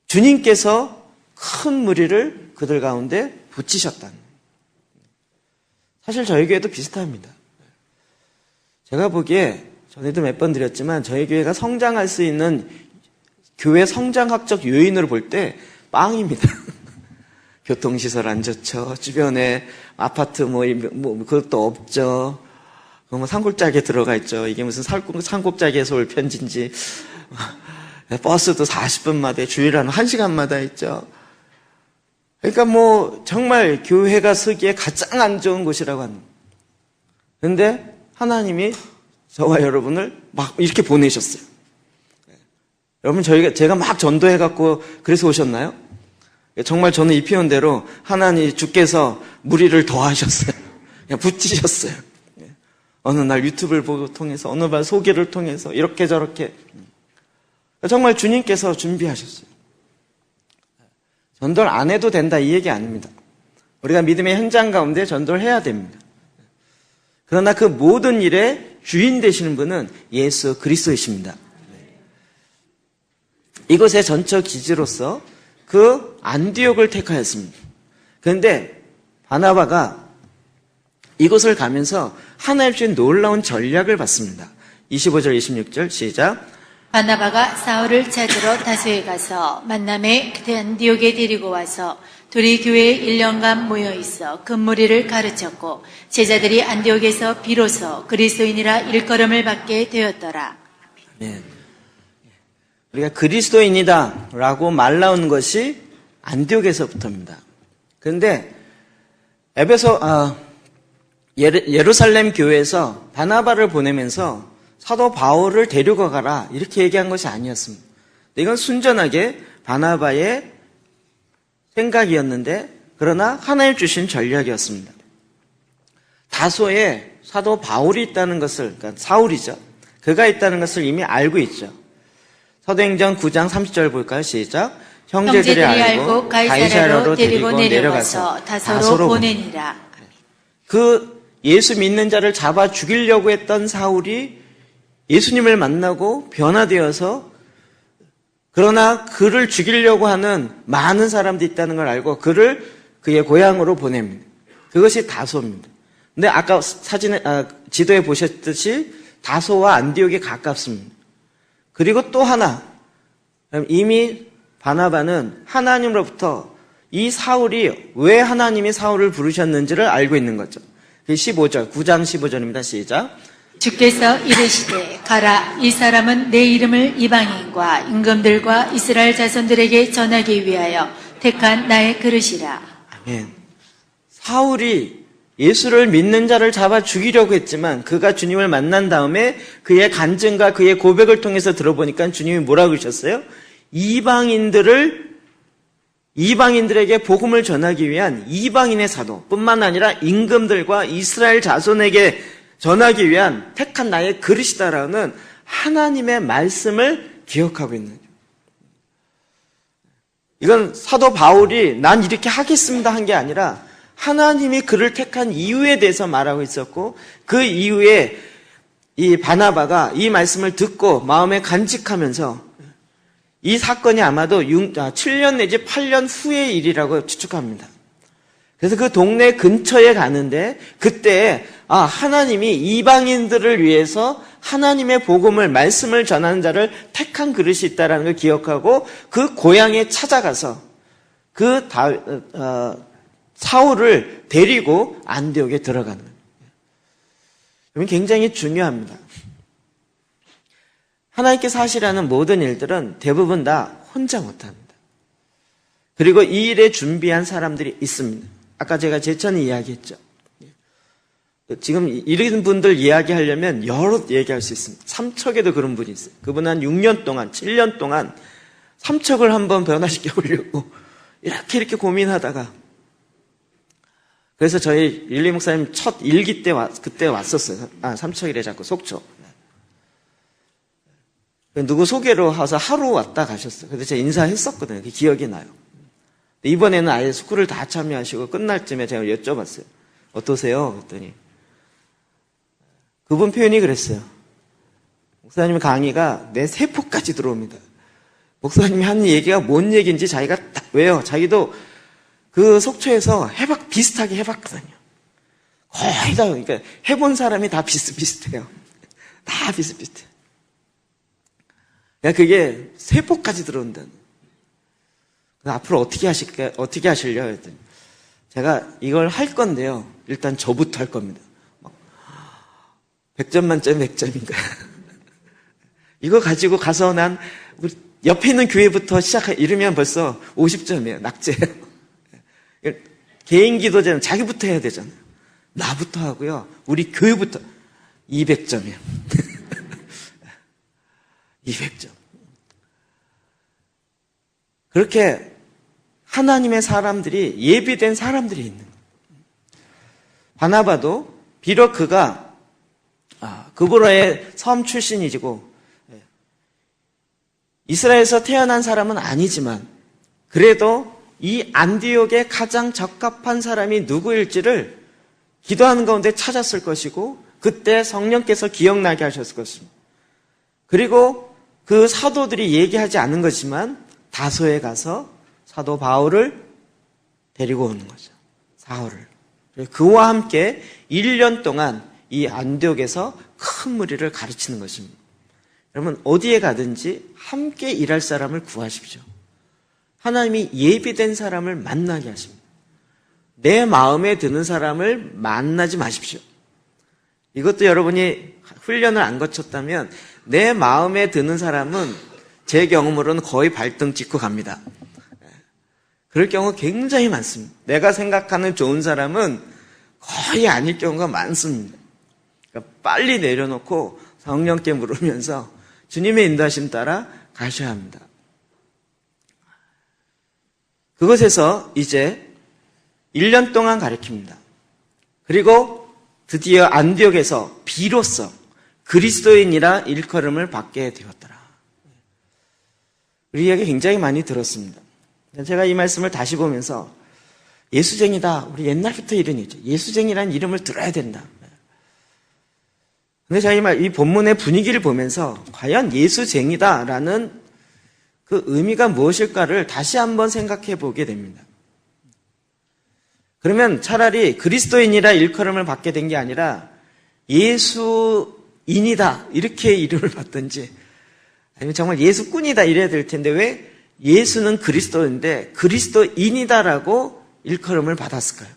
주님께서 큰 무리를 그들 가운데 붙이셨다는 거예요. 사실 저희 교회도 비슷합니다. 제가 보기에 전에도 몇 번 드렸지만 저희 교회가 성장할 수 있는 교회 성장학적 요인으로 볼 때 빵입니다. 교통시설 안 좋죠. 주변에 아파트 그것도 없죠. 산골짜기에 들어가 있죠. 이게 무슨 산골짜기에서 올 편지인지. 버스도 40분마다 주일 한 1시간마다 있죠. 그러니까 정말 교회가 서기에 가장 안 좋은 곳이라고 합니다. 그런데 하나님이 저와 여러분을 막 이렇게 보내셨어요. 여러분 제가 막 전도해갖고 그래서 오셨나요? 정말 저는 이 표현대로 하나님 주께서 무리를 더하셨어요. 그냥 붙이셨어요. 어느 날 유튜브를 통해서 어느 날 소개를 통해서 이렇게 저렇게 정말 주님께서 준비하셨어요. 전도를 안 해도 된다 이 얘기 아닙니다. 우리가 믿음의 현장 가운데 전도를 해야 됩니다. 그러나 그 모든 일의 주인 되시는 분은 예수 그리스도이십니다. 이곳의 전처 기지로서 그 안디옥을 택하였습니다. 그런데 바나바가 이곳을 가면서 하나님 주신 놀라운 전략을 받습니다. 25절 26절 시작. 바나바가 사울을 찾으러 다소에 가서 만남에 그때 안디옥에 데리고 와서 둘이 교회에 1년간 모여있어 큰 무리를 가르쳤고 제자들이 안디옥에서 비로소 그리스도인이라 일컬음을 받게 되었더라. 네. 우리가 그리스도인이다 라고 말 나온 것이 안디옥에서부터입니다. 그런데 예루살렘 교회에서 바나바를 보내면서 사도 바울을 데리고 가라 이렇게 얘기한 것이 아니었습니다. 이건 순전하게 바나바의 생각이었는데 그러나 하나님 주신 전략이었습니다. 다소에 사도 바울이 있다는 것을, 그러니까 사울이죠. 그가 있다는 것을 이미 알고 있죠. 사도행전 9장 30절 볼까요? 시작. 형제들이 알고 가이사랴로 데리고 내려가서 다소로 보내니라. 그 예수 믿는 자를 잡아 죽이려고 했던 사울이 예수님을 만나고 변화되어서 그러나 그를 죽이려고 하는 많은 사람들이 있다는 걸 알고 그를 그의 고향으로 보냅니다. 그것이 다소입니다. 근데 아까 지도에 보셨듯이 다소와 안디옥이 가깝습니다. 그리고 또 하나, 이미 바나바는 하나님으로부터 이 사울이 왜 하나님이 사울을 부르셨는지를 알고 있는 거죠. 15절, 9장 15절입니다. 시작. 주께서 이르시되 가라 이 사람은 내 이름을 이방인과 임금들과 이스라엘 자손들에게 전하기 위하여 택한 나의 그릇이라. 아멘. 사울이 예수를 믿는 자를 잡아 죽이려고 했지만 그가 주님을 만난 다음에 그의 간증과 그의 고백을 통해서 들어보니까 주님이 뭐라고 그러셨어요? 이방인들에게 복음을 전하기 위한 이방인의 사도뿐만 아니라 임금들과 이스라엘 자손에게 전하기 위한 택한 나의 그릇이다라는 하나님의 말씀을 기억하고 있는 거예요. 이건 사도 바울이 난 이렇게 하겠습니다 한 게 아니라 하나님이 그를 택한 이유에 대해서 말하고 있었고 그 이후에 이 바나바가 이 말씀을 듣고 마음에 간직하면서 이 사건이 아마도 7년 내지 8년 후의 일이라고 추측합니다. 그래서 그 동네 근처에 가는데 그때 하나님이 이방인들을 위해서 하나님의 복음을, 말씀을 전하는 자를 택한 그릇이 있다는 걸 기억하고 그 고향에 찾아가서 사울을 데리고 안디옥에 들어가는 거예요. 여러분, 굉장히 중요합니다. 하나님께서 하시라는 모든 일들은 대부분 다 혼자 못합니다. 그리고 이 일에 준비한 사람들이 있습니다. 아까 제가 제천에 이야기했죠. 지금 이런 분들 이야기하려면 여러 얘기할 수 있습니다. 삼척에도 그런 분이 있어요. 그분 한 6년 동안, 7년 동안 삼척을 한번 변화시켜 보려고 이렇게 고민하다가, 그래서 저희 릴리 목사님 첫 일기 때 그때 왔었어요. 삼척이래 자꾸 속초. 누구 소개로 와서 하루 왔다 가셨어요. 그래서 제가 인사했었거든요. 그 기억이 나요. 이번에는 아예 스쿨을 다 참여하시고 끝날 쯤에 제가 여쭤봤어요. 어떠세요? 그랬더니 그분 표현이 그랬어요. 목사님 강의가 내 세포까지 들어옵니다. 목사님이 하는 얘기가 뭔 얘기인지 자기가 딱 왜요? 자기도 그 속초에서 비슷하게 해봤거든요. 거의 다, 그러니까 해본 사람이 다 비슷비슷해요. 다 비슷비슷해요. 그러니까 그게 세포까지 들어온다는. 앞으로 어떻게 하실래요? 그랬더니 제가 이걸 할 건데요. 일단 저부터 할 겁니다. 100점 만점에 100점인가. 이거 가지고 가서 난 옆에 있는 교회부터 이러면 벌써 50점이에요. 낙제예요. 개인 기도자는 자기부터 해야 되잖아요. 나부터 하고요. 우리 교회부터 200점이에요. 200점. 그렇게 하나님의 사람들이, 예비된 사람들이 있는 거예요. 바나바도 비록 그가 그보라의 섬 출신이고 이스라엘에서 태어난 사람은 아니지만 그래도 이 안디옥에 가장 적합한 사람이 누구일지를 기도하는 가운데 찾았을 것이고 그때 성령께서 기억나게 하셨을 것입니다. 그리고 그 사도들이 얘기하지 않은 것이지만 다소에 가서 사도 바울을 데리고 오는 거죠. 사울을. 그와 함께 1년 동안 이 안디옥에서 큰 무리를 가르치는 것입니다. 여러분, 어디에 가든지 함께 일할 사람을 구하십시오. 하나님이 예비된 사람을 만나게 하십니다. 내 마음에 드는 사람을 만나지 마십시오. 이것도 여러분이 훈련을 안 거쳤다면 내 마음에 드는 사람은 제 경험으로는 거의 발등 찍고 갑니다. 그럴 경우 굉장히 많습니다. 내가 생각하는 좋은 사람은 거의 아닐 경우가 많습니다. 그러니까 빨리 내려놓고 성령께 물으면서 주님의 인도하심 따라 가셔야 합니다. 그곳에서 이제 1년 동안 가르칩니다. 그리고 드디어 안디옥에서 비로소 그리스도인이라 일컬음을 받게 되었더라. 우리 이야기 굉장히 많이 들었습니다. 제가 이 말씀을 다시 보면서 예수쟁이다. 우리 옛날부터 이런 얘기죠. 예수쟁이라는 이름을 들어야 된다. 근데 제가 이 본문의 분위기를 보면서 과연 예수쟁이다라는 그 의미가 무엇일까를 다시 한번 생각해 보게 됩니다. 그러면 차라리 그리스도인이라 일컬음을 받게 된 게 아니라 예수인이다 이렇게 이름을 받든지 아니면 정말 예수꾼이다 이래야 될 텐데 왜 예수는 그리스도인데 그리스도인이다라고 일컬음을 받았을까요?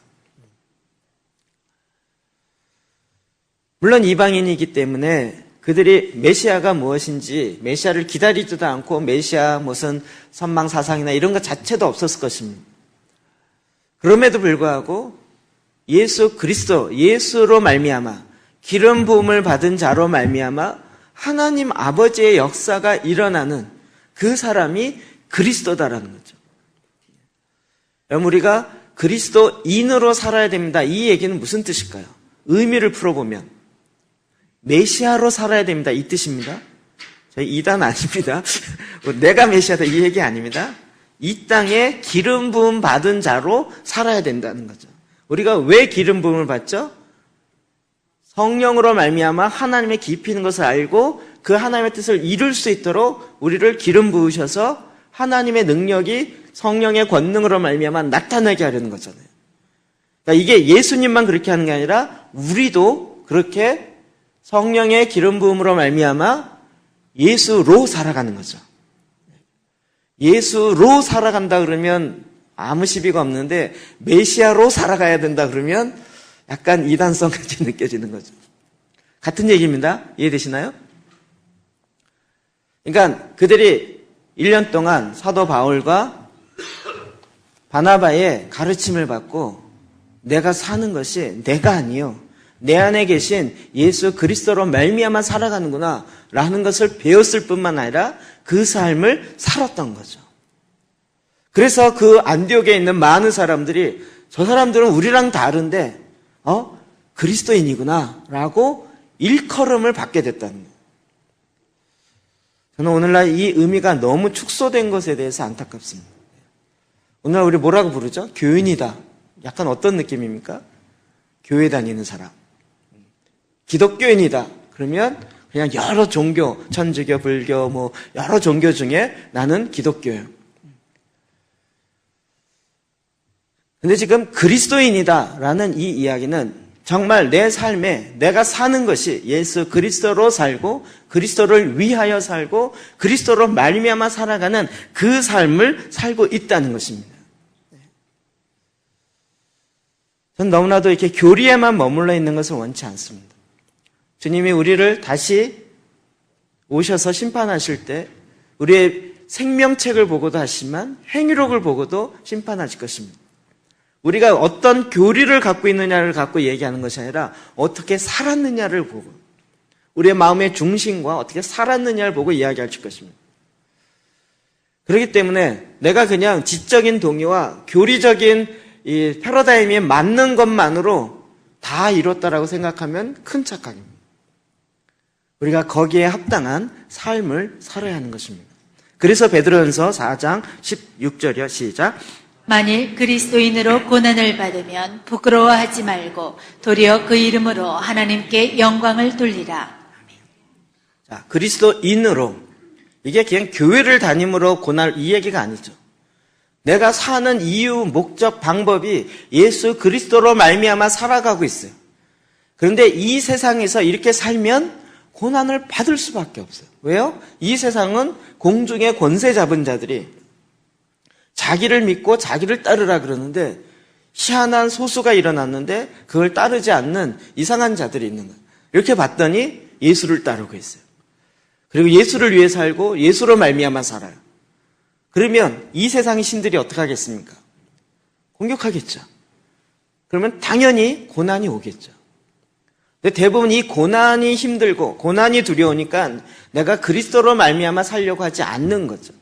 물론 이방인이기 때문에 그들이 메시아가 무엇인지 메시아를 기다리지도 않고 메시아 무슨 선망사상이나 이런 것 자체도 없었을 것입니다. 그럼에도 불구하고 예수 그리스도, 예수로 말미암아 기름 부음을 받은 자로 말미암아 하나님 아버지의 역사가 일어나는 그 사람이 그리스도다라는 거죠. 우리가 그리스도인으로 살아야 됩니다. 이 얘기는 무슨 뜻일까요? 의미를 풀어보면 메시아로 살아야 됩니다. 이 뜻입니다. 저희 이단 아닙니다. 내가 메시아다 이 얘기 아닙니다. 이 땅에 기름 부음 받은 자로 살아야 된다는 거죠. 우리가 왜 기름 부음을 받죠? 성령으로 말미암아 하나님의 깊이 있는 것을 알고 그 하나님의 뜻을 이룰 수 있도록 우리를 기름 부으셔서 하나님의 능력이 성령의 권능으로 말미암아 나타나게 하려는 거잖아요. 그러니까 이게 예수님만 그렇게 하는 게 아니라 우리도 그렇게 성령의 기름 부음으로 말미암아 예수로 살아가는 거죠. 예수로 살아간다 그러면 아무 시비가 없는데 메시아로 살아가야 된다 그러면 약간 이단성 같이 느껴지는 거죠. 같은 얘기입니다. 이해되시나요? 그러니까 그들이 1년 동안 사도 바울과 바나바의 가르침을 받고 내가 사는 것이 내가 아니요 내 안에 계신 예수 그리스도로 말미암아 살아가는구나 라는 것을 배웠을 뿐만 아니라 그 삶을 살았던 거죠. 그래서 그 안디옥에 있는 많은 사람들이 저 사람들은 우리랑 다른데 그리스도인이구나 라고 일컬음을 받게 됐다는 거예요. 저는 오늘날 이 의미가 너무 축소된 것에 대해서 안타깝습니다. 오늘날 우리 뭐라고 부르죠? 교인이다. 약간 어떤 느낌입니까? 교회 다니는 사람. 기독교인이다. 그러면 그냥 여러 종교, 천주교, 불교, 여러 종교 중에 나는 기독교예요. 근데 지금 그리스도인이다라는 이 이야기는 정말 내 삶에 내가 사는 것이 예수 그리스도로 살고 그리스도를 위하여 살고 그리스도로 말미암아 살아가는 그 삶을 살고 있다는 것입니다. 전 너무나도 이렇게 교리에만 머물러 있는 것을 원치 않습니다. 주님이 우리를 다시 오셔서 심판하실 때 우리의 생명책을 보고도 하시지만 행위록을 보고도 심판하실 것입니다. 우리가 어떤 교리를 갖고 있느냐를 갖고 얘기하는 것이 아니라 어떻게 살았느냐를 보고 우리의 마음의 중심과 어떻게 살았느냐를 보고 이야기할 것입니다. 그렇기 때문에 내가 그냥 지적인 동의와 교리적인 이 패러다임에 맞는 것만으로 다 이뤘다라고 생각하면 큰 착각입니다. 우리가 거기에 합당한 삶을 살아야 하는 것입니다. 그래서 베드로전서 4장 16절이요. 시작. 만일 그리스도인으로 고난을 받으면 부끄러워하지 말고 도리어 그 이름으로 하나님께 영광을 돌리라. 자, 그리스도인으로 이게 그냥 교회를 다님으로 고날 이 얘기가 아니죠. 내가 사는 이유, 목적, 방법이 예수 그리스도로 말미암아 살아가고 있어요. 그런데 이 세상에서 이렇게 살면 고난을 받을 수밖에 없어요. 왜요? 이 세상은 공중의 권세 잡은 자들이 자기를 믿고 자기를 따르라 그러는데 희한한 소수가 일어났는데 그걸 따르지 않는 이상한 자들이 있는 거예요. 이렇게 봤더니 예수를 따르고 있어요. 그리고 예수를 위해 살고 예수로 말미암아 살아요. 그러면 이 세상의 신들이 어떻게 하겠습니까? 공격하겠죠. 그러면 당연히 고난이 오겠죠. 근데 대부분 이 고난이 힘들고 고난이 두려우니까 내가 그리스도로 말미암아 살려고 하지 않는 거죠.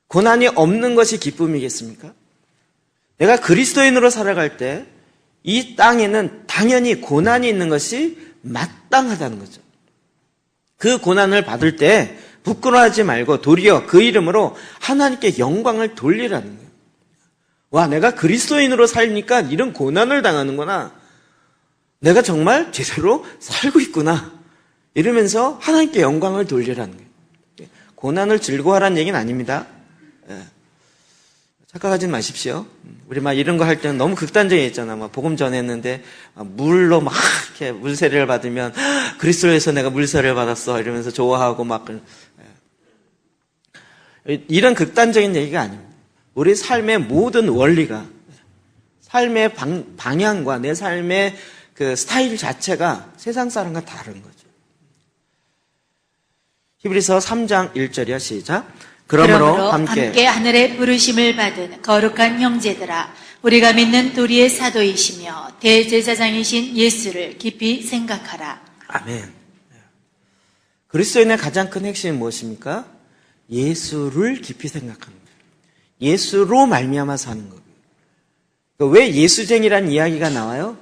고난이 없는 것이 기쁨이겠습니까? 내가 그리스도인으로 살아갈 때 이 땅에는 당연히 고난이 있는 것이 마땅하다는 거죠. 그 고난을 받을 때 부끄러워하지 말고 도리어 그 이름으로 하나님께 영광을 돌리라는 거예요. 와, 내가 그리스도인으로 살니까 이런 고난을 당하는구나. 내가 정말 제대로 살고 있구나. 이러면서 하나님께 영광을 돌리라는 거예요. 고난을 즐거워하라는 얘기는 아닙니다. 착각하지 마십시오. 우리 막 이런 거 할 때는 너무 극단적이었잖아. 막 복음 전했는데 물로 막 이렇게 물세례를 받으면 그리스도에서 내가 물세례를 받았어 이러면서 좋아하고 막 이런 극단적인 얘기가 아닙니다. 우리 삶의 모든 원리가 삶의 방향과 내 삶의 그 스타일 자체가 세상 사람과 다른 거죠. 히브리서 3장 1절이야. 시작. 그러므로 함께 하늘의 부르심을 받은 거룩한 형제들아, 우리가 믿는 도리의 사도이시며 대제사장이신 예수를 깊이 생각하라. 아멘. 그리스도인의 가장 큰 핵심은 무엇입니까? 예수를 깊이 생각하는 거예요. 예수로 말미암아 사는 거예요. 왜 예수쟁이라는 이야기가 나와요?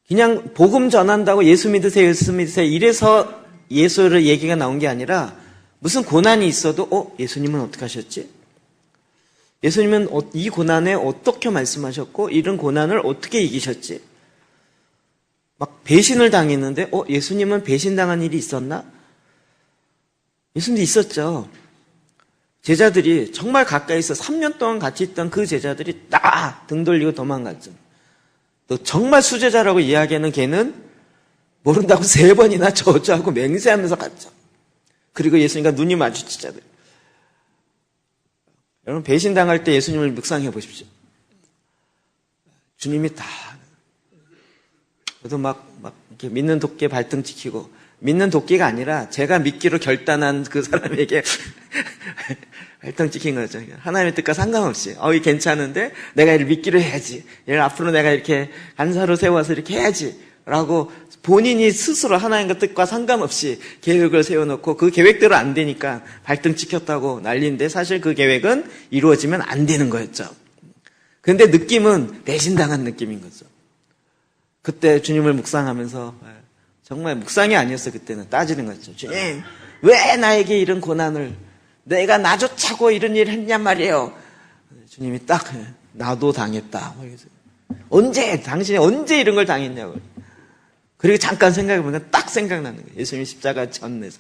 그냥 복음 전한다고 예수 믿으세요, 예수 믿으세요 이래서 예수를 얘기가 나온 게 아니라 무슨 고난이 있어도 예수님은 어떻게 하셨지? 예수님은 이 고난에 어떻게 말씀하셨고 이런 고난을 어떻게 이기셨지? 막 배신을 당했는데 예수님은 배신당한 일이 있었나? 예수님도 있었죠. 제자들이 정말 가까이서 3년 동안 같이 있던 그 제자들이 딱 등 돌리고 도망갔죠. 또 정말 수제자라고 이야기하는 걔는 모른다고 3번이나 저주하고 맹세하면서 갔죠. 그리고 예수님과 눈이 마주치자들. 여러분, 배신당할 때 예수님을 묵상해 보십시오. 주님이 다, 저도 막 이렇게 믿는 도끼에 발등 찍히고, 믿는 도끼가 아니라 제가 믿기로 결단한 그 사람에게 발등 찍힌 거죠. 하나님의 뜻과 상관없이, 이 괜찮은데 내가 이를 믿기로 해야지. 얘를 앞으로 내가 이렇게 간사로 세워서 이렇게 해야지. 라고 본인이 스스로 하나님과 뜻과 상관없이 계획을 세워놓고 그 계획대로 안 되니까 발등 찍혔다고 난리인데 사실 그 계획은 이루어지면 안 되는 거였죠. 근데 느낌은 배신당한 느낌인 거죠. 그때 주님을 묵상하면서 정말 묵상이 아니었어. 그때는 따지는 거죠. 주님, 왜 나에게 이런 고난을, 내가 나조차고 이런 일을 했냔 말이에요. 주님이 딱 나도 당했다. 언제, 당신이 언제 이런 걸 당했냐고. 그리고 잠깐 생각해보면 딱 생각나는 거예요. 예수님이 십자가 전에서.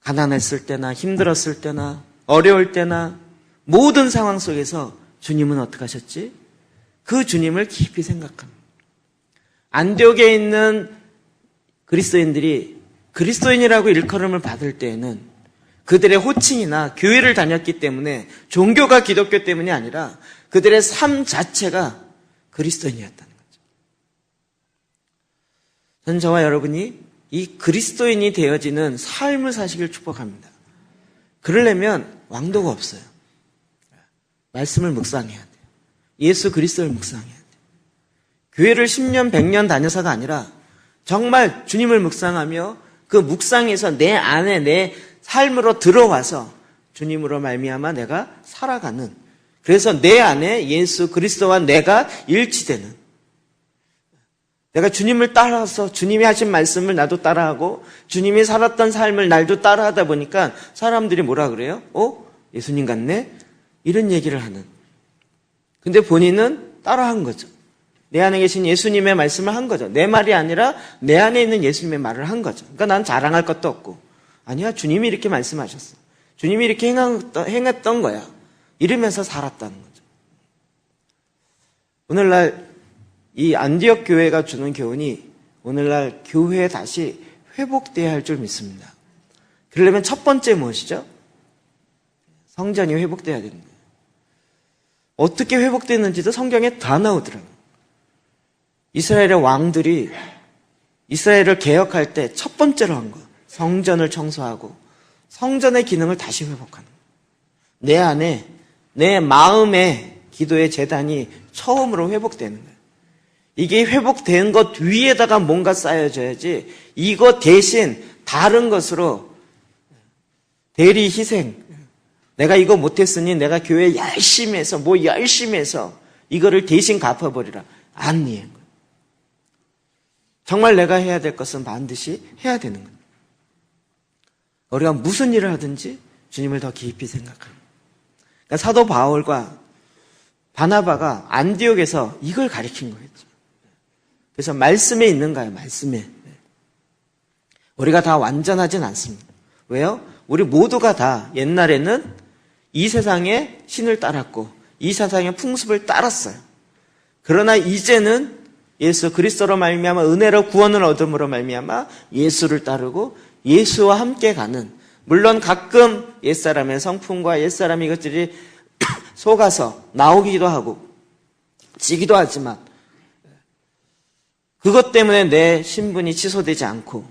가난했을 때나 힘들었을 때나 어려울 때나 모든 상황 속에서 주님은 어떻게 하셨지? 그 주님을 깊이 생각합니다. 안디옥에 있는 그리스도인들이 그리스도인이라고 일컬음을 받을 때에는 그들의 호칭이나 교회를 다녔기 때문에 종교가 기독교 때문이 아니라 그들의 삶 자체가 그리스도인이었다는 거죠. 저는 저와 여러분이 이 그리스도인이 되어지는 삶을 사시길 축복합니다. 그러려면 왕도가 없어요. 말씀을 묵상해야 돼요. 예수 그리스도를 묵상해야 돼요. 교회를 10년, 100년 다녀서가 아니라 정말 주님을 묵상하며 그 묵상에서 내 안에 내 삶으로 들어와서 주님으로 말미암아 내가 살아가는, 그래서 내 안에 예수 그리스도와 내가 일치되는, 내가 주님을 따라서 주님이 하신 말씀을 나도 따라하고 주님이 살았던 삶을 날도 따라하다 보니까 사람들이 뭐라 그래요? 예수님 같네? 이런 얘기를 하는. 근데 본인은 따라한 거죠. 내 안에 계신 예수님의 말씀을 한 거죠. 내 말이 아니라 내 안에 있는 예수님의 말을 한 거죠. 그러니까 난 자랑할 것도 없고, 아니야, 주님이 이렇게 말씀하셨어. 주님이 이렇게 행했던 거야. 이러면서 살았다는 거죠. 오늘날 이 안디옥 교회가 주는 교훈이 오늘날 교회에 다시 회복돼야 할 줄 믿습니다. 그러려면 첫 번째 무엇이죠? 성전이 회복돼야 되는 거예요. 어떻게 회복됐는지도 성경에 다 나오더라고요. 이스라엘의 왕들이 이스라엘을 개혁할 때 첫 번째로 한 거, 성전을 청소하고 성전의 기능을 다시 회복하는 거예요. 내 안에, 내 마음의 기도의 재단이 처음으로 회복되는 거예요. 이게 회복된 것 위에다가 뭔가 쌓여져야지 이거 대신 다른 것으로 대리 희생, 내가 이거 못했으니 내가 교회 열심히 해서 열심히 해서 이거를 대신 갚아버리라. 아니에요. 정말 내가 해야 될 것은 반드시 해야 되는 거예요. 우리가 무슨 일을 하든지 주님을 더 깊이 생각합니다. 그러니까 사도 바울과 바나바가 안디옥에서 이걸 가리킨 거겠죠. 그래서 말씀에 있는가요? 말씀에. 우리가 다 완전하진 않습니다. 왜요? 우리 모두가 다 옛날에는 이 세상의 신을 따랐고 이 세상의 풍습을 따랐어요. 그러나 이제는 예수 그리스도로 말미암아 은혜로 구원을 얻음으로 말미암아 예수를 따르고 예수와 함께 가는, 물론 가끔 옛사람의 성품과 옛사람 이것들이 속아서 나오기도 하고 지기도 하지만 그것 때문에 내 신분이 취소되지 않고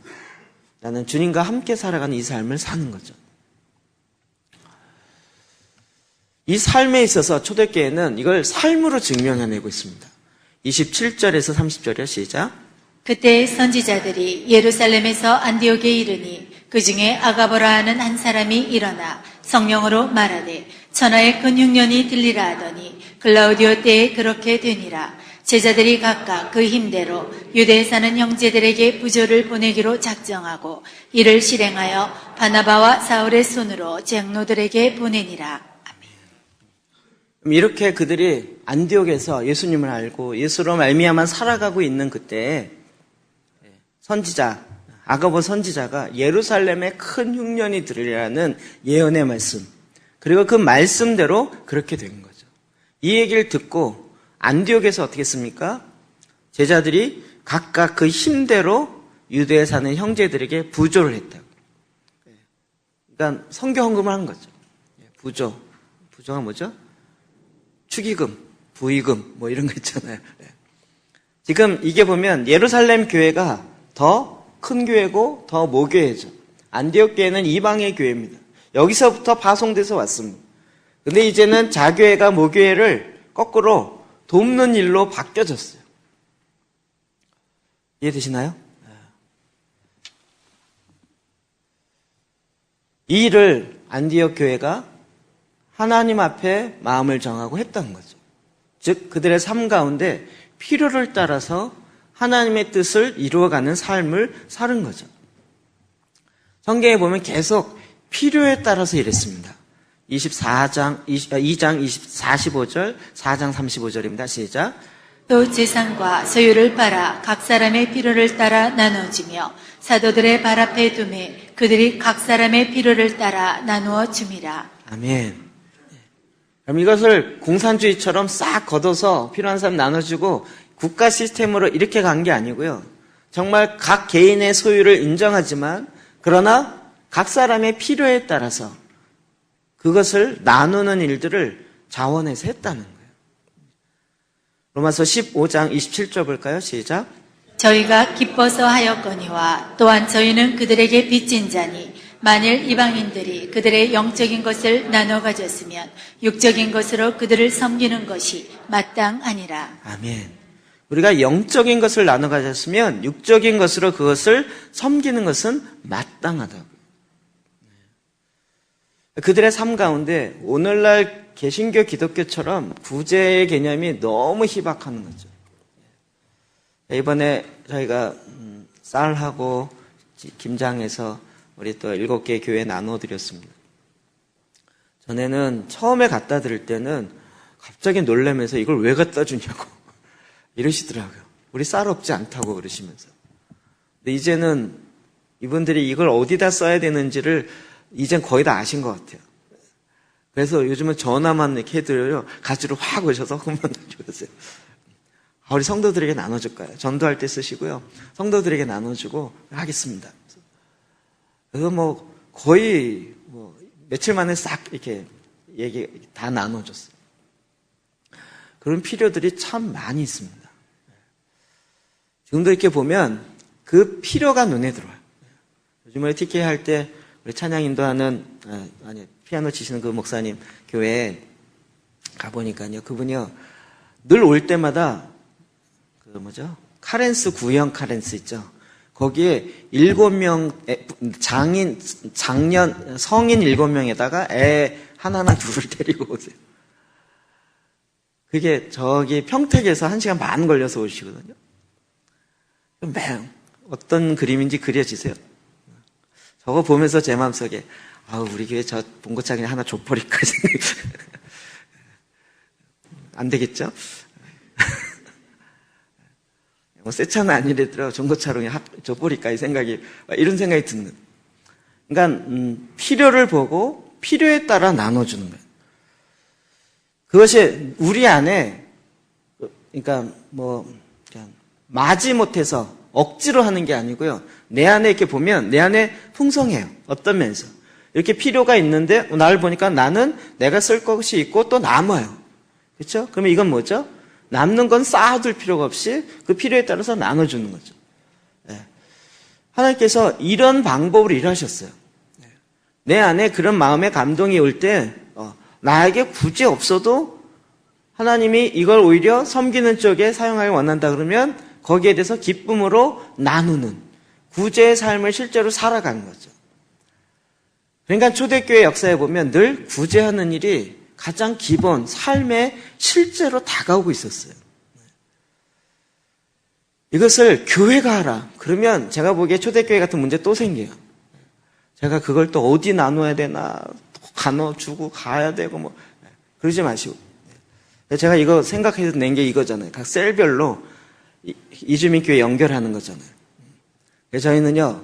나는 주님과 함께 살아가는 이 삶을 사는 거죠. 이 삶에 있어서 초대교회는 이걸 삶으로 증명해내고 있습니다. 27절에서 30절이요. 시작. 그때 선지자들이 예루살렘에서 안디옥에 이르니 그 중에 아가보라 하는 한 사람이 일어나 성령으로 말하되 천하의 큰 흉년이 들리라 하더니 글라우디오 때에 그렇게 되니라. 제자들이 각각 그 힘대로 유대에 사는 형제들에게 부조를 보내기로 작정하고 이를 실행하여 바나바와 사울의 손으로 장로들에게 보내니라. 이렇게 그들이 안디옥에서 예수님을 알고 예수로 말미암아 살아가고 있는 그때에 선지자 아가보 선지자가 예루살렘에 큰 흉년이 들으리라는 예언의 말씀, 그리고 그 말씀대로 그렇게 된 거죠. 이 얘기를 듣고 안디옥에서 어떻게 했습니까? 제자들이 각각 그 힘대로 유대에 사는 형제들에게 부조를 했다고. 그러니까 선교 헌금을 한 거죠. 부조가 뭐죠? 축의금, 부의금 뭐 이런 거 있잖아요. 지금 이게 보면 예루살렘 교회가 더 큰 교회고 더 모교회죠. 안디옥 교회는 이방의 교회입니다. 여기서부터 파송돼서 왔습니다. 근데 이제는 자교회가 모교회를 거꾸로 돕는 일로 바뀌어졌어요. 이해되시나요? 이 일을 안디옥 교회가 하나님 앞에 마음을 정하고 했던 거죠. 즉 그들의 삶 가운데 필요를 따라서 하나님의 뜻을 이루어가는 삶을 사는 거죠. 성경에 보면 계속 필요에 따라서 일했습니다. 2장 45절, 4장 35절입니다. 시작. 또 재산과 소유를 팔아 각 사람의 필요를 따라 나누어지며 사도들의 발 앞에 두매 그들이 각 사람의 필요를 따라 나누어 줌이라. 아멘. 그럼 이것을 공산주의처럼 싹 걷어서 필요한 사람 나눠주고 국가 시스템으로 이렇게 간 게 아니고요. 정말 각 개인의 소유를 인정하지만 그러나 각 사람의 필요에 따라서 그것을 나누는 일들을 자원해서 했다는 거예요. 로마서 15장 27절 볼까요? 시작. 저희가 기뻐서 하였거니와 또한 저희는 그들에게 빚진 자니 만일 이방인들이 그들의 영적인 것을 나눠 가졌으면 육적인 것으로 그들을 섬기는 것이 마땅하니라. 아멘. 우리가 영적인 것을 나눠 가졌으면 육적인 것으로 그것을 섬기는 것은 마땅하다고. 그들의 삶 가운데 오늘날 개신교 기독교처럼 구제의 개념이 너무 희박한 거죠. 이번에 저희가 쌀하고 김장해서 우리 또 7개 교회에 나눠드렸습니다. 전에는 처음에 갖다 드릴 때는 갑자기 놀라면서 이걸 왜 갖다 주냐고 이러시더라고요. 우리 쌀 없지 않다고 그러시면서. 근데 이제는 이분들이 이걸 어디다 써야 되는지를 이젠 거의 다 아신 것 같아요. 그래서 요즘은 전화만 이렇게 해드려요. 가지로 확 오셔서 그만 주세요. 우리 성도들에게 나눠줄까요? 전도할 때 쓰시고요. 성도들에게 나눠주고 하겠습니다. 그래서 뭐 거의 며칠 만에 싹 이렇게 얘기 다 나눠줬어요. 그런 필요들이 참 많이 있습니다. 지금도 이렇게 보면 그 필요가 눈에 들어와요. 요즘에 TK 할 때 우리 찬양 인도하는 피아노 치시는 그 목사님 교회에 가보니까요. 그분이요. 늘 올 때마다 카렌스 구형 카렌스 있죠. 거기에 7명 성인 7명에다가 애 하나나 둘을 데리고 오세요. 그게 저기 평택에서 1시간 반 걸려서 오시거든요. 어떤 그림인지 그려지세요. 저거 보면서 제 마음속에 우리 교회 저 봉고차 그냥 하나 줘버릴까 생각이 안 되겠죠? 새 차는 아니래더라고 중고차로 그냥 줘버릴까 이런 생각이 드는. 그러니까 필요를 보고 필요에 따라 나눠주는 거예요. 그것이 우리 안에 그러니까 그냥 마지 못해서 억지로 하는 게 아니고요. 내 안에 이렇게 보면 내 안에 풍성해요. 어떤 면에서 이렇게 필요가 있는데 나를 보니까 나는 내가 쓸 것이 있고 또 남아요. 그렇죠? 그러면 이건 뭐죠? 남는 건 쌓아둘 필요가 없이 그 필요에 따라서 나눠주는 거죠. 네. 하나님께서 이런 방법으로 일하셨어요. 내 안에 그런 마음의 감동이 올 때 나에게 굳이 없어도 하나님이 이걸 오히려 섬기는 쪽에 사용하기 원한다 그러면 거기에 대해서 기쁨으로 나누는 구제의 삶을 실제로 살아가는 거죠. 그러니까 초대교회 역사에 보면 늘 구제하는 일이 가장 기본 삶에 실제로 다가오고 있었어요. 이것을 교회가 하라. 그러면 제가 보기에 초대교회 같은 문제 또 생겨요. 제가 그걸 또 어디 나눠야 되나 나눠주고 가야 되고 그러지 마시고. 제가 이거 생각해서 낸 게 이거잖아요. 각 셀별로 이주민교회 연결하는 거잖아요. 그래서 저희는요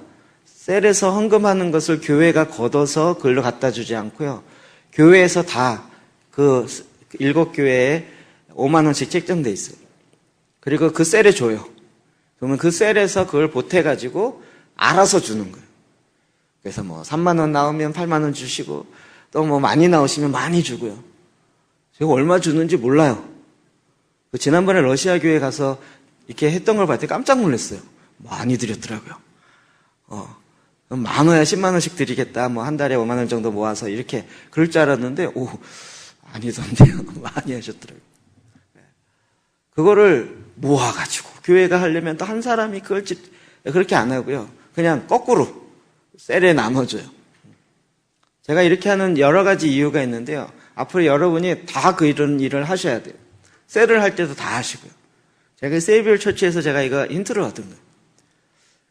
셀에서 헌금하는 것을 교회가 걷어서 그걸로 갖다 주지 않고요. 교회에서 다 그 7교회에 5만 원씩 책정돼 있어요. 그리고 그 셀에 줘요. 그러면 그 셀에서 그걸 보태가지고 알아서 주는 거예요. 그래서 뭐 3만 원 나오면 8만 원 주시고 또 뭐 많이 나오시면 많이 주고요. 제가 얼마 주는지 몰라요. 지난번에 러시아 교회 가서 이렇게 했던 걸 봤더니 깜짝 놀랐어요. 많이 드렸더라고요. 만 원에 10만 원씩 드리겠다. 뭐 한 달에 5만 원 정도 모아서 이렇게 그럴 줄 알았는데 아니던데요. 많이 하셨더라고요. 그거를 모아가지고 교회가 하려면 또 한 사람이 그걸 그렇게 안 하고요. 그냥 거꾸로 셀에 나눠줘요. 제가 이렇게 하는 여러 가지 이유가 있는데요. 앞으로 여러분이 다 이런 일을 하셔야 돼요. 셀을 할 때도 다 하시고요. 제가 세이비얼 처치에서 제가 이거 힌트를 얻은 거예요.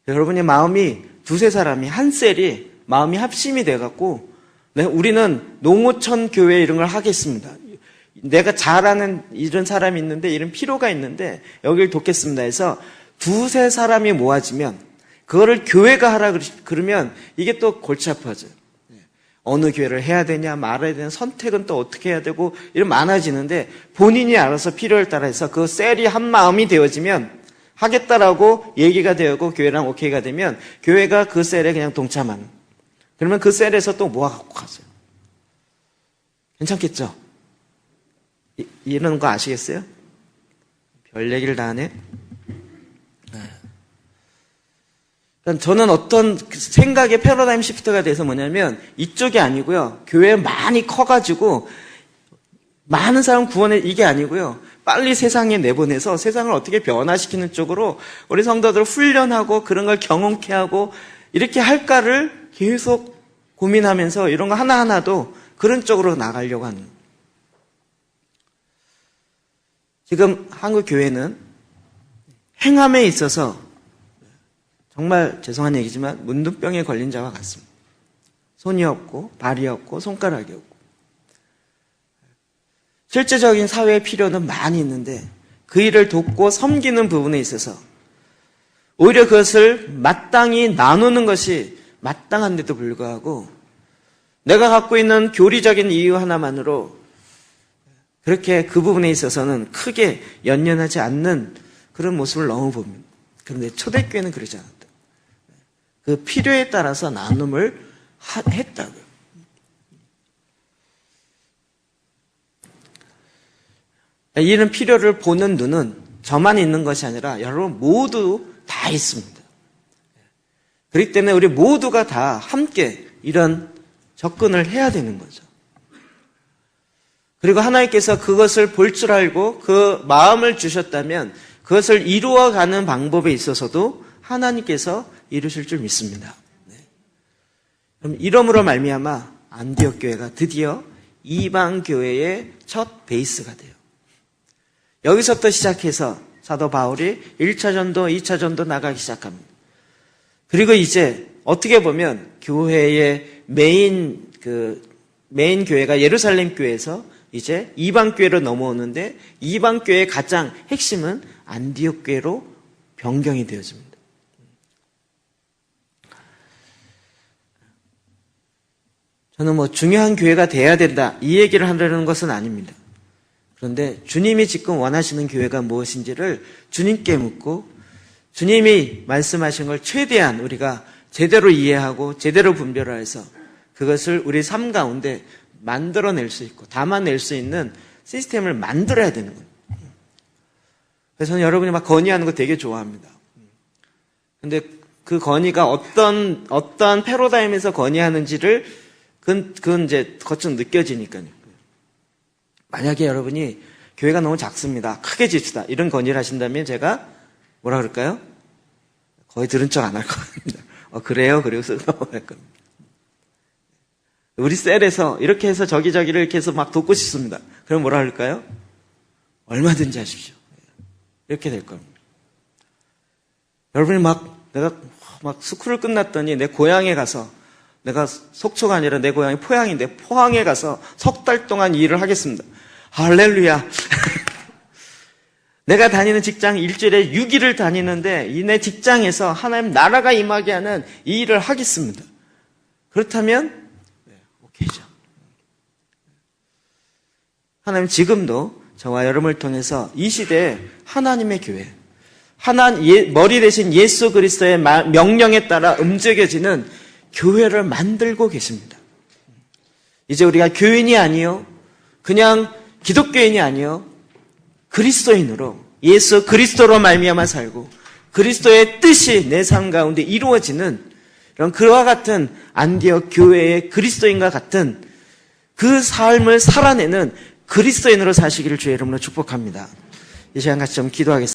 여러분의 마음이 두세 사람이 한 셀이 마음이 합심이 돼갖고 우리는 농어촌 교회 이런 걸 하겠습니다. 내가 잘 아는 이런 사람이 있는데 이런 필요가 있는데 여기를 돕겠습니다 해서 두세 사람이 모아지면 그거를 교회가 하라 그러면 이게 또 골치 아파져요. 어느 교회를 해야 되냐 말아야 되냐 선택은 또 어떻게 해야 되고 이런 많아지는데 본인이 알아서 필요에 따라서 그 셀이 한 마음이 되어지면 하겠다라고 얘기가 되고 교회랑 오케이가 되면 교회가 그 셀에 그냥 동참하는. 그러면 그 셀에서 또 모아갖고 가세요. 괜찮겠죠? 이런 거 아시겠어요? 별 얘기를 다 하네. 저는 어떤 생각의 패러다임 시프트가 돼서 뭐냐면 이쪽이 아니고요. 교회 많이 커가지고 많은 사람 구원해 이게 아니고요. 빨리 세상에 내보내서 세상을 어떻게 변화시키는 쪽으로 우리 성도들을 훈련하고 그런 걸 경험케 하고 이렇게 할까를 계속 고민하면서 이런 거 하나하나도 그런 쪽으로 나가려고 하는. 지금 한국 교회는 행함에 있어서 정말 죄송한 얘기지만 문둥병에 걸린 자와 같습니다. 손이 없고 발이 없고 손가락이 없고 실제적인 사회의 필요는 많이 있는데 그 일을 돕고 섬기는 부분에 있어서 오히려 그것을 마땅히 나누는 것이 마땅한데도 불구하고 내가 갖고 있는 교리적인 이유 하나만으로 그렇게 그 부분에 있어서는 크게 연연하지 않는 그런 모습을 너무 봅니다. 그런데 초대교회는 그러지 않았다. 그 필요에 따라서 나눔을 했다고요. 이런 필요를 보는 눈은 저만 있는 것이 아니라 여러분 모두 다 있습니다. 그렇기 때문에 우리 모두가 다 함께 이런 접근을 해야 되는 거죠. 그리고 하나님께서 그것을 볼 줄 알고 그 마음을 주셨다면 그것을 이루어가는 방법에 있어서도 하나님께서 이루실 줄 믿습니다. 그럼 이러므로 말미암아 안디옥 교회가 드디어 이방 교회의 첫 베이스가 돼요. 여기서부터 시작해서 사도 바울이 1차 전도, 2차 전도 나가기 시작합니다. 그리고 이제 어떻게 보면 교회의 메인 교회가 예루살렘 교회에서 이제 이방 교회로 넘어오는데 이방 교회의 가장 핵심은 안디옥 교회로 변경이 되어집니다. 저는 중요한 교회가 돼야 된다 이 얘기를 하려는 것은 아닙니다. 그런데 주님이 지금 원하시는 교회가 무엇인지를 주님께 묻고 주님이 말씀하신 걸 최대한 우리가 제대로 이해하고 제대로 분별해서 그것을 우리 삶 가운데 만들어낼 수 있고 담아낼 수 있는 시스템을 만들어야 되는 거예요. 그래서 저는 여러분이 막 건의하는 거 되게 좋아합니다. 근데 그 건의가 어떤 패러다임에서 건의하는지를 그건 이제 거쳐 느껴지니까요. 만약에 여러분이 교회가 너무 작습니다. 크게 짓시다. 이런 건의를 하신다면 제가 뭐라 그럴까요? 거의 들은 척 안 할 겁니다. 그래요? 그리고 쓰고 넘어갈 겁니다. 우리 셀에서 이렇게 해서 저기저기를 이렇게 해서 막 돕고 싶습니다. 그럼 뭐라 할까요? 얼마든지 하십시오. 이렇게 될 겁니다. 여러분이 내가 스쿨을 끝났더니 내 고향에 가서 내가 속초가 아니라 내 고향이 포항인데 포항에 가서 석 달 동안 이 일을 하겠습니다. 할렐루야. 내가 다니는 직장 일주일에 6일을 다니는데 이 내 직장에서 하나님 나라가 임하게 하는 이 일을 하겠습니다. 그렇다면 오케이죠. 하나님 지금도 저와 여러분을 통해서 이 시대에 하나님의 교회, 머리 대신 예수 그리스도의 명령에 따라 움직여지는 교회를 만들고 계십니다. 이제 우리가 교인이 아니요, 그냥 기독교인이 아니요, 그리스도인으로 예수 그리스도로 말미암아 살고 그리스도의 뜻이 내 삶 가운데 이루어지는 이런 그와 같은 안디옥 교회의 그리스도인과 같은 그 삶을 살아내는 그리스도인으로 사시기를 주의 이름으로 축복합니다. 이 시간 같이 좀 기도하겠습니다.